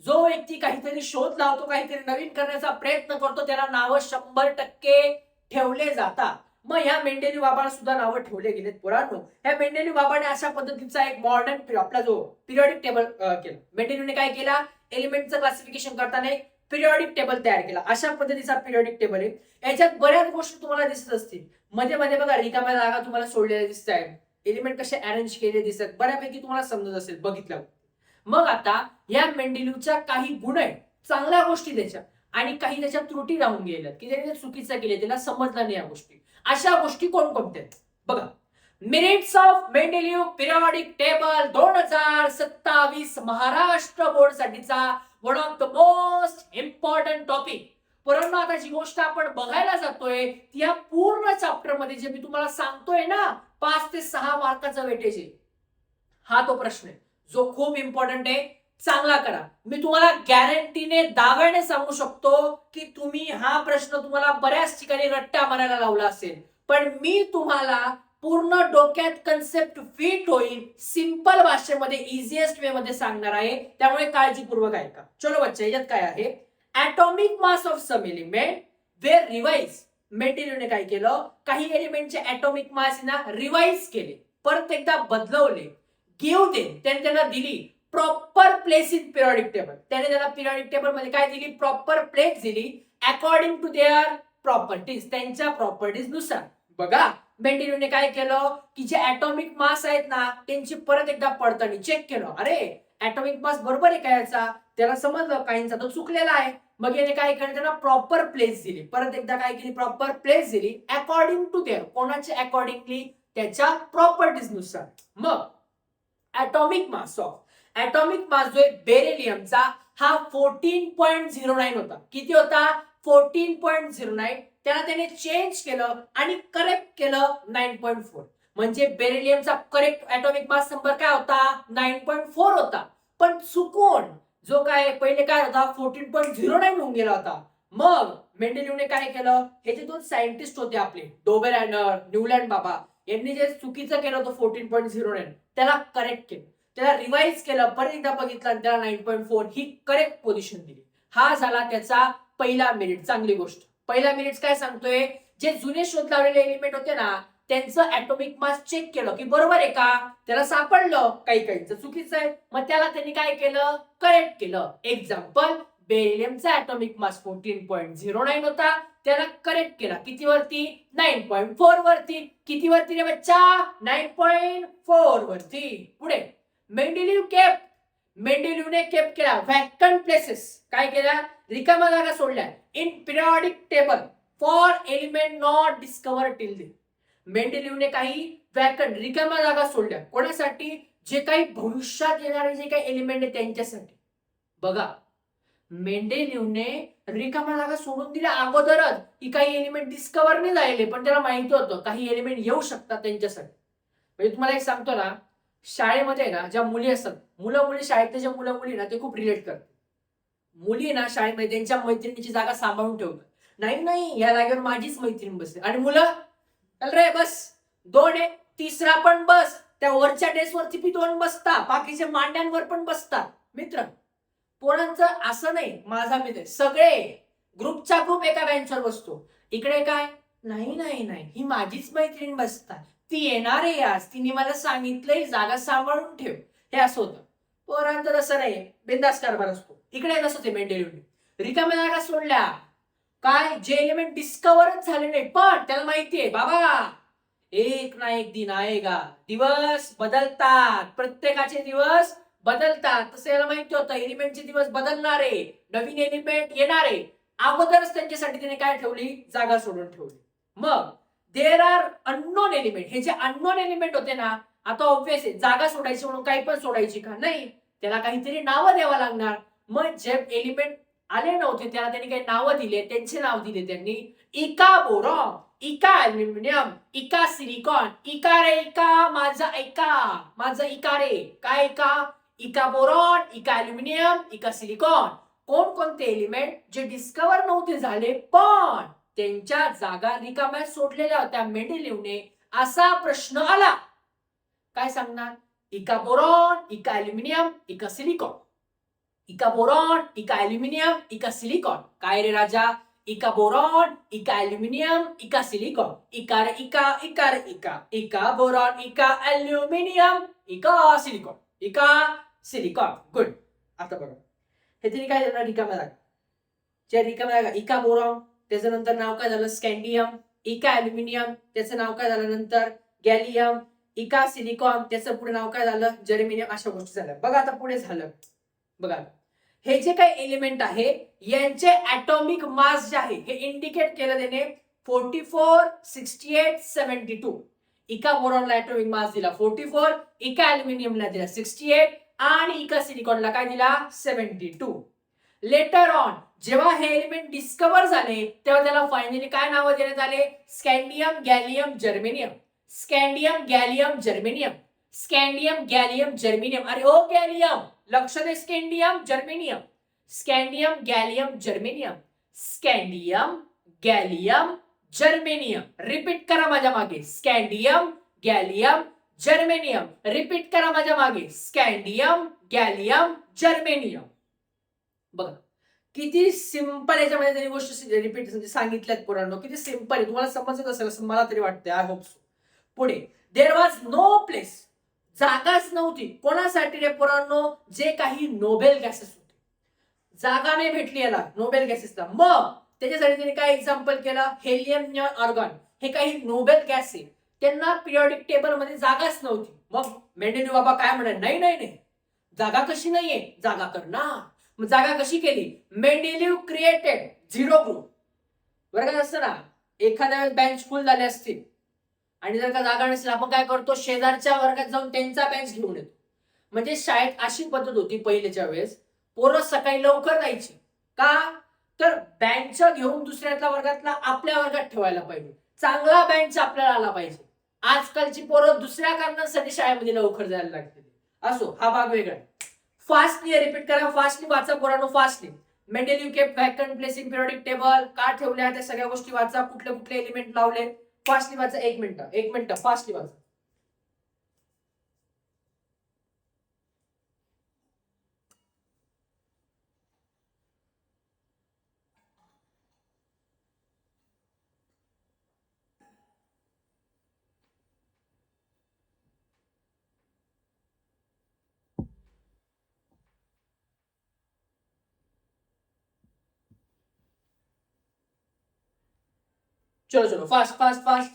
जो व्यक्ती काहीतरी शोध लावतो, काहीतरी नवीन करण्याचा प्रयत्न करतो, त्याला नावं 100% ठेवले जातात. मग ह्या मेंडेलिव बाबांना सुद्धा नावं ठेवले गेलेत पोरांनो. ह्या मेंडेलिव बाबाने अशा पद्धतीचा एक मॉडर्न आपला जो पिरियडिक टेबल केला. मेंडेलिवने काय केला? एलिमेंटचं क्लासिफिकेशन करताना एक पिरियडिक टेबल तयार केला. अशा पद्धतीचा पिरियडिक टेबल आहे. याच्यात बऱ्याच गोष्टी तुम्हाला दिसत असतील. मध्ये मध्ये बघा रिकाम्या जागा तुम्हाला सोडलेल्या दिसत आहेत, एलिमेंट कसे अरेंज केले दिसत, बऱ्यापैकी तुम्हाला समजत असेल बघितलं. मग आता या मेंडेलिवच्या काही गुण आहेत, चांगल्या गोष्टी त्याच्या, आणि काही त्याच्या त्रुटी राहून गेल्यात की त्याने चुकीचं केले, त्याला समजलं नाही या गोष्टी. अशा गोष्टी कोणकोणत्या आहेत बघा. Merits of Mendeleev periodic table 2027 Maharashtra board साठीचा one of the most important topic. परंतु आता जी गोष्ट आपण बघायला जातोय ती या पूर्ण चॅप्टर मध्ये जे मी तुम्हाला सांगतोय ना 5 ते 6 मार्काचा वेटेज आहे, हा तो प्रश्न आहे जो खूप इम्पॉर्टंट आहे. चांगला करा. मी तुम्हाला गॅरंटीने दाव्याने सांगू शकतो की तुम्ही हा प्रश्न तुम्हाला बऱ्याच ठिकाणी रट्टा मारायला लावला असेल, पण मी तुम्हाला पूर्ण डोक्यात कन्सेप्ट फिट होईल, सिंपल भाषेमध्ये इझिएस्ट वे मध्ये सांगणार आहे. त्यामुळे काळजीपूर्वक ऐका. चलो बच्चा, याच्यात काय आहे? Atomic mass of some element were revise. मेंडेलिवने काय केलं? काही एलिमेंटचे ऍटॉमिक मास ना रिवाइज केले, परत एकदा बदलवले. गिव्ह देम, त्यांना दिली proper place in periodic table. त्याने त्याला पिरियडिक टेबल मध्ये काय दिली? प्रॉपर प्लेस दिली अकॉर्डिंग टू देअर प्रॉपर्टीज, त्यांच्या प्रॉपर्टीज नुसार. बघा मेंडेलिवने काय केलं की जे ऍटॉमिक मास आहेत ना त्यांची परत एकदा पडताळणी चेक केलं. अरे ऍटॉमिक मास बरोबर आहे का याचा? त्याला समजलं काहींचा तो चुकलेला आहे. मग याने काय केलं? त्यांना प्रॉपर प्लेस दिली, परत एकदा काय केली? प्रॉपर प्लेस दिली अकॉर्डिंग टू देअर, कोणाचे अकॉर्डिंगली? त्याच्या प्रॉपर्टीज नुसार. मग ऍटॉमिक मास जो आहे बेरिलियमचा हा 14.09 होता. किती होता? 14.09. त्याला त्याने चेंज केलं आणि करेक्ट केलं 9.4. म्हणजे बेरिलियमचा करेक्ट ऍटॉमिक मास नंबर काय होता? 9.4 होता. पण चुकून जो काय पहिले काय होता 14.09 होऊन गेला होता. मग मेंडेलिवने काय केलं? हे जे 2 सायंटिस्ट होते आपले डोबेल आणि न्यूलँड बाबा, यांनी जे चुकीचं केलं होतं 14.09 त्याला करेक्ट केलं, त्याला रिवाइज केलं, परत एकदा बघितलं आणि त्याला 9.4 ही करेक्ट पोझिशन दिली. हा झाला त्याचा पहिला मेरिट. चांगली गोष्ट. पहिला मेरिट काय सांगतोय? जे जुने शोध लावलेले एलिमेंट होते ना त्यांचं ऍटॉमिक मास चेक केलं की बरोबर आहे का? त्याला सापडलं काहींचं चुकीचं आहे, मग त्याला त्यांनी काय केलं? करेक्ट केलं. एक्झाम्पल, बेरिलियमचा ऍटॉमिक मास 14.09 होता, त्याला करेक्ट केला किती वरती? 9.4 वरती. किती वरती रे बच्चा? 9.4 वरती. पुढे मेंडेलिवने केप केला व्हॅकंट प्लेसेस. काय केल्या? रिकाम्या जागा सोडल्या in periodic table for element not discover till then. मेंडेलिवने काही व्हॅकंट रिकाम्या जागा सोडल्या. कोणासाठी? जे काही भविष्यात येणारे जे काही एलिमेंट आहे त्यांच्यासाठी. बघा मेंडेलिवने रिकाम्या जागा सोडून दिल्या अगोदरच की काही एलिमेंट डिस्कवर नाही झालेले, पण त्याला माहिती होतं काही एलिमेंट येऊ शकतात त्यांच्यासाठी. म्हणजे तुम्हाला एक सांगतो ना, शाळेमध्ये ना ज्या मुली असतात, मुलं मुली शाळेतले जे मुलं मुली ना ते खूप रिलेट करतात. मुली ना शाळेमध्ये त्यांच्या मैत्रिणीची जागा सांभाळून ठेवतात. नाही या जागेवर माझीच मैत्रीण बसते, आणि मुलं चल रे बस, 2 आहे, तिसरा पण बस. त्या वरच्या डेस्कवरती बी 2 बसता, बाकीच्या मांड्यांवर पण बसतात. मित्र पोरांचं असं नाही, माझा मित्र सगळे ग्रुपचा ग्रुप एका बेंचवर बसतो. इकडे काय? नाही ही माझीच मैत्रीण बसतात, ती येणार आहे आज, तिने मला सांगितलंय जागा सांभाळून ठेव. हे असं होतं. पोरांचं तसं नाही, बिंदास कारभार असतो. इकडे नसतं. ते मेंडेलिवने रिकाम्या जागा सोडल्या. काय? जे एलिमेंट डिस्कवरच झाले नाही, पण त्याला माहितीये बाबा एक ना एक दिन आएगा, दिवस बदलतात, प्रत्येकाचे दिवस बदलतात. तसं याला माहिती होतं एलिमेंटचे दिवस बदलणार आहे, नवीन एलिमेंट येणार आहे. अगोदरच त्यांच्यासाठी त्याने काय ठेवली? जागा सोडून ठेवली. मग देर आर अननोन एलिमेंट. हे जे अननोन एलिमेंट होते ना, आता ऑब्व्हियस आहे जागा सोडायची म्हणून काही पण सोडायची का? नाही, त्याला काहीतरी नावं द्यावं लागणार. मग जे एलिमेंट आले नव्हते त्याला त्यांनी काही नावं दिले, त्यांचे नाव दिले त्यांनी. इका बोरॉन. इका अल्युमिनियम, इका सिलिकॉन, इका रे इका, माझा ऐका, माझं इका रे, काय इका? इका बोरॉन, इका अल्युमिनियम, इका सिलिकॉन. कोणकोणते एलिमेंट जे डिस्कवर नव्हते झाले पण त्यांच्या जागा रिकाम्या सोडलेल्या होत्या मेंडेलिव्हने, असा प्रश्न आला. काय सांगणार? इका बोरॉन, इका अल्युमिनियम, इका सिलिकॉन. इका बोरॉन, इका अल्युमिनियम, इका सिलिकॉन. काय रे राजा? इका बोरॉन, इका अल्युमिनियम, इका सिलिकॉन. इका रे इका, इका रे इका, इका बोरॉन, इका अल्युमिनियम, इका सिलिकॉन, इका सिलिकॉन. गुड. आता बघा हे तरी काय झालं? रिकाम्या जागा. ज्या रिकाम्या जागा, इका बोरॉन त्याचं नंतर नाव काय झालं? स्कॅन्डियम. इका अल्युमिनियम त्याचं नाव काय झालं नंतर? गॅलियम. इका सिलिकॉन त्याचं पुढे नाव काय झालं? जर्मेनियम. अशा गोष्टी झाल्या. बघा आता पुढे झालं. बघा हे जे काही एलिमेंट आहे यांचे ऍटॉमिक मास जे आहे हे इंडिकेट केलं त्याने 44, 68, 72. इका बोरॉनला ऍटॉमिक मास दिला 44, इका अल्युमिनियमला दिला 68 आणि इका सिलिकॉनला काय दिला? 72. लेटर ऑन जेव्हा हे एलिमेंट डिस्कवर झाले तेव्हा त्याला फायनली काय नाव देण्यात आले? Scandium, gallium, germanium. Scandium, gallium, germanium. Scandium, gallium, germanium. अरे ओ गॅलियम, लक्ष दे. Scandium, germanium. Scandium, gallium, germanium. Scandium, gallium, germanium. Repeat करा माझ्या मागे. स्कॅन्डियम, गॅलियम, जर्मेनियम. रिपीट करा माझ्या मागे. स्कॅन्डियम, गॅलियम, जर्मेनियम. बघा किती सिंपल याच्यामध्ये त्यांनी गोष्ट रिपीट सांगितल्यात पोरांनो. किती सिंपल आहे. तुम्हाला समजत असेल असं मला तरी वाटतं. I hope so. पुढे देर वॉज नो प्लेस, जागाच नव्हती. कोणासाठी रे पोरांनो? जे काही नोबेल गॅसेस होते. जागा नाही भेटली याला नोबेल गॅसेसला. मग त्याच्यासाठी त्यांनी काय एक्झाम्पल केलं? हेलियम, आर्गॉन हे काही नोबेल गॅस आहे. त्यांना पिरियडिक टेबल मध्ये जागाच नव्हती. मग मेंडेलिव्ह बाबा काय म्हणाले? नाही नाही नाही, जागा कशी नाहीये? जागा कर ना. मग जागा कशी केली? मेंडेलिव्ह क्रिएटेड झिरो ग्रुप. वर्गात असतं ना एखाद्या बेंच फुल झाले असतील आणि जर का जागा नसेल आपण काय करतो? शेजारच्या वर्गात जाऊन त्यांचा बेंच घेऊन येतो. म्हणजे शाळेत अशी पद्धत होती पहिल्याच्या वेळेस. पोरं सकाळी लवकर जायची. का? तर बेंच घेऊन दुसऱ्यातल्या वर्गातला आपल्या वर्गात ठेवायला पाहिजे. चांगला बेंच आपल्याला आला पाहिजे. आजकालची पोरं दुसऱ्या कारणासाठी शाळेमध्ये लवकर जायला लागते. असो, हा भाग वेगळा. फास्टली रिपीट करा. फास्टली वाचा पोरांनो. Fastly Mendeleev kept vacant place in periodic table. का ठेवल्या त्या सगळ्या गोष्टी वाचा. कुठले कुठले एलिमेंट लावले. फास्टली वाचा. एक मिनिट फास्टली वाचा. चलो चलो फास्ट फास्ट फास्ट.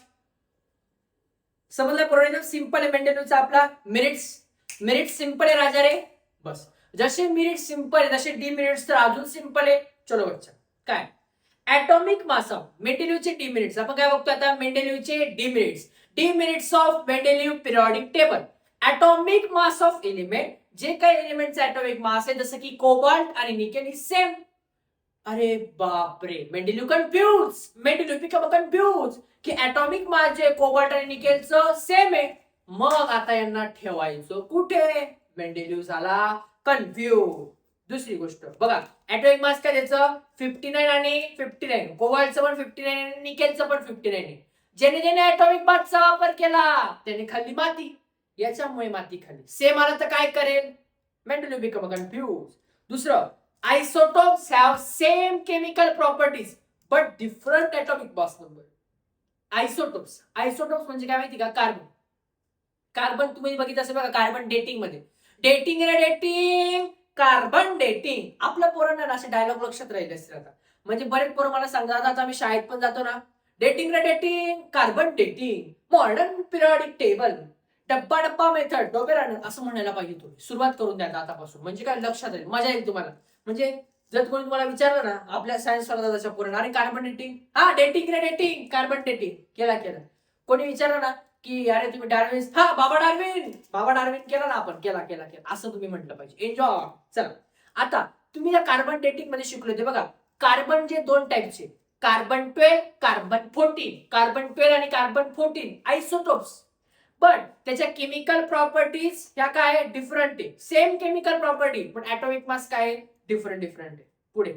समजलं पोरांनो? सिंपल आहे मेंडेलिव्हचा आपला. मिनिट्स सिंपल आहे राजा रे. बस जसे मिनिट सिंपल आहे तसे डी मिनिट्स तर अजून सिंपल आहे. चलो बच्चा. काय? ऍटॉमिक मास ऑफ मेंडेलिव्हचे डी मिनिट्स. आपण काय बघतो आता? मेंडेलिव्हचे demerits. Demerits of Mendeleev periodic table. Atomic mass of element. जे काही एलिमेंटचा ऍटॉमिक मास आहे जसं की कोबाल्ट आणि निकेल इज सेम. अरे बापरे, मेंडेलिव्ह कन्फ्यूज की ऍटॉमिक मास जे कोबाल्ट आणि निकेलचं सेम आहे. मग आता यांना ठेवायचं कुठे? मेंडेलिव्ह झाला कन्फ्यूज. दुसरी गोष्ट बघा, ऍटॉमिक मास काय त्याचं? 59 आणि 59. कोबाल्टचं पण 59 आणि निकेलचं पण 59 आहे. ज्याने ऍटॉमिक मासचा वापर केला त्याने खाल्ली माती. याच्यामुळे माती खाल्ली. सेम आला तर काय करेल? मेंडेलिव्ह बिकम कन्फ्यूज. दुसरं, isotopes have same chemical properties but different atomic mass number. Isotopes म्हणजे काय माहिती का? कार्बन तुम्ही बघितलं असेल बघा कार्बन डेटिंग मध्ये. Dating carbon dating. आपल्या पोरांना असे डायलॉग लक्षात राहिले असतील आता. म्हणजे बरेच पोरं मला सांगतात, आता आम्ही शाळेत पण जातो ना, dating carbon dating modern periodic table डब्बा मेथड डोबेरान असं म्हणायला पाहिजे. तुम्ही सुरुवात करून द्या आतापासून. म्हणजे काय लक्षात राहील, मजा येईल तुम्हाला. म्हणजे जर कोणी तुम्हाला विचारलं ना आपल्या सायन्स वर्गाच्या पोरांना, अरे कार्बन डेटिंग, हा डेटिंग कार्बन डेटिंग केला. कोणी विचारलं ना की अरे तुम्ही डार्विन, हा बाबा डार्विन केला ना आपण, केला असं तुम्ही म्हटलं पाहिजे. एन्जॉय. चला आता तुम्ही या कार्बन डेटिंग मध्ये शिकलो ते बघा. कार्बन जे दोन टाईपचे, कार्बन 12, कार्बन 14, कार्बन 12 आणि कार्बन 14 आयसोटोप्स. पण त्याच्या केमिकल प्रॉपर्टीज ह्या काय डिफरंट आहे. सेम केमिकल प्रॉपर्टी पण ऍटॉमिक मास काय डिफरंट आहे. पुढे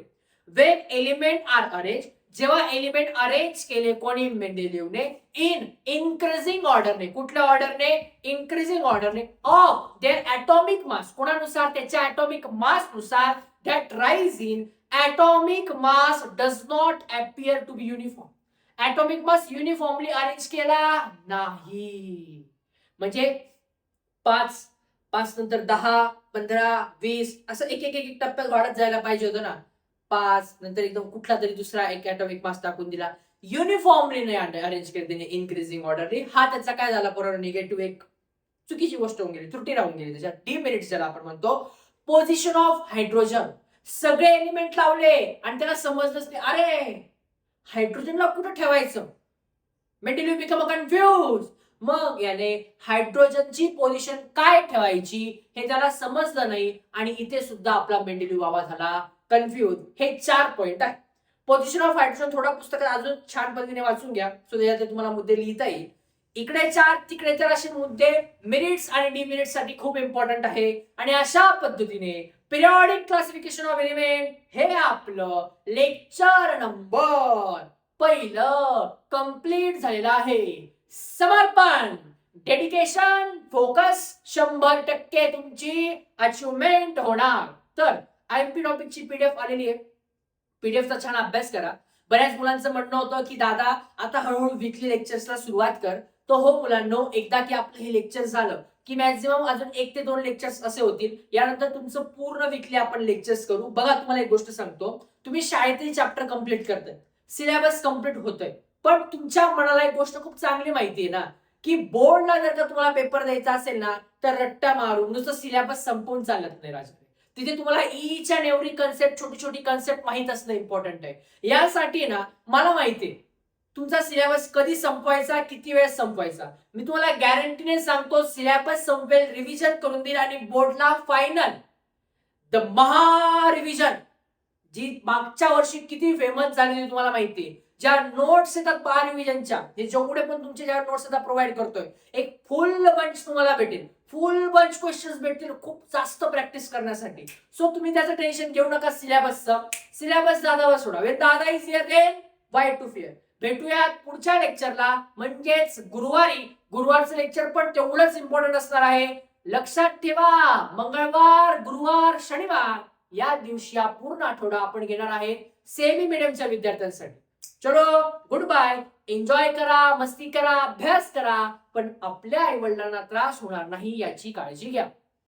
वेन एलिमेंट आर अरेंज, जेव्हा एलिमेंट अरेंज केले कोणी मेंडेलिव्हने इन इन्क्रीजिंग ऑर्डरने, कुठल्या ऑर्डरने इन्क्रीजिंग ऑर्डरने ऑफ देअर ॲटॉमिक मास, कोणानुसार त्याच्या ॲटॉमिक मास नुसार, that rise in atomic mass does not appear to be uniform. Atomic mass uniformly arrange केला नाही. म्हणजे 5 5 नंतर 10 15 20 असं एक एक एक टप्प्यात वाढत जायला पाहिजे होतं ना. 5 नंतर एकदम कुठला तरी दुसरा एक ॲटॉमिक मास टाकून दिला. युनिफॉर्मली नाही अरेंज केले त्याने इन्क्रीजिंग ऑर्डरली. हा त्याचा काय झाला पूर्ण निगेटिव्ह एक चुकीची गोष्ट होऊन गेली, त्रुटी राहून गेली. त्याच्यात डिमेरिट्स ज्याला आपण म्हणतो. पोझिशन ऑफ हायड्रोजन, सगळे एलिमेंट लावले आणि त्याला समजलंच नाही अरे हायड्रोजनला कुठं ठेवायचं. मेंडेलिव्ह बिकम कन्फ्यूज. मग याने हायड्रोजनची पोझिशन काय ठेवायची हे त्याला समजलं नाही आणि इथे सुद्धा आपला मेंडेलिव्ह बाबा झाला कन्फ्यूज. हे 4 पॉइंट आहे. पोझिशन ऑफ हायड्रोजन थोडा पुस्तकात अजून छान पद्धतीने वाचून घ्या, सो त्याच्यात तुम्हाला मुद्दे लिहिता येईल. इकडे 4 तिकडे 4 असे मुद्दे मेरिट्स आणि डिमेरिट्स साठी खूप इम्पॉर्टंट आहे. आणि अशा पद्धतीने पिरियॉडिक क्लासिफिकेशन ऑफ एलिमेंट हे आपलं लेक्चर नंबर 1 कंप्लीट झालेलं आहे. समर्पण, डेडिकेशन, फोकस 100% तुमची अचिव्हमेंट होणार. तर आयएमपी टॉपिकची पीडीएफ आलेली आहे. पीडीएफचा छान अभ्यास करा. बऱ्याच मुलांचं म्हणणं होतं की दादा आता हळूहळू वीकली लेक्चर्सला सुरुवात कर. तो हो मुलांनो, एकदा की आपलं हे लेक्चर झालं की मॅक्झिमम अजून 1 ते 2 लेक्चर्स असे होतील. यानंतर तुमचं पूर्ण वीकली आपण लेक्चर्स करू. बघा तुम्हाला एक गोष्ट सांगतो, तुम्ही शाळेतही चॅप्टर कंप्लीट करताय, सिलेबस कंप्लीट होतोय, पण तुमच्या मनाला एक गोष्ट खूप चांगली माहिती आहे ना की बोर्डला जर का तुम्हाला पेपर द्यायचा असेल ना तर रट्टा मारून नुसतं सिलेबस संपवून चालत नाही राजा. तिथे तुम्हाला ईच अँड एव्हरी कन्सेप्ट, छोटी छोटी कन्सेप्ट माहित असणं इम्पॉर्टंट आहे. यासाठी ना मला माहिती आहे तुमचा सिलेबस कधी संपवायचा, किती वेळ संपवायचा. मी तुम्हाला गॅरंटीने सांगतो सिलेबस संपेल, रिव्हिजन करून देईल आणि बोर्डला फायनल द महा रिव्हिजन जी मागच्या वर्षी किती फेमस झालेली तुम्हाला माहिती आहे. ज्या नोट्स येतात पहा रिव्हिजनच्या, हे जेवढे पण तुमचे ज्या नोट्स आता प्रोव्हाइड करतोय, एक फुल बंच तुम्हाला भेटेल, फुल बंच क्वेश्चन्स भेटतील खूप जास्त प्रॅक्टिस करण्यासाठी. सो तुम्ही त्याचं टेन्शन घेऊ नका सिलेबसचं. सिलेबस दादावर सोडा. वे दादा is here then why to fear. भेटूयात पुढच्या लेक्चरला, म्हणजेच गुरुवारी. गुरुवारचं लेक्चर पण तेवढंच इम्पॉर्टंट असणार आहे. लक्षात ठेवा, मंगळवार, गुरुवार, शनिवार या दिवशी हा पूर्ण आठवडा आपण घेणार आहे सेमी मीडियमच्या विद्यार्थ्यांसाठी. चलो गुड बाय. एन्जॉय करा, मस्ती करा, अभ्यास करा, पण आपल्या आई वडिलांना त्रास होणार नाही याची काळजी घ्या.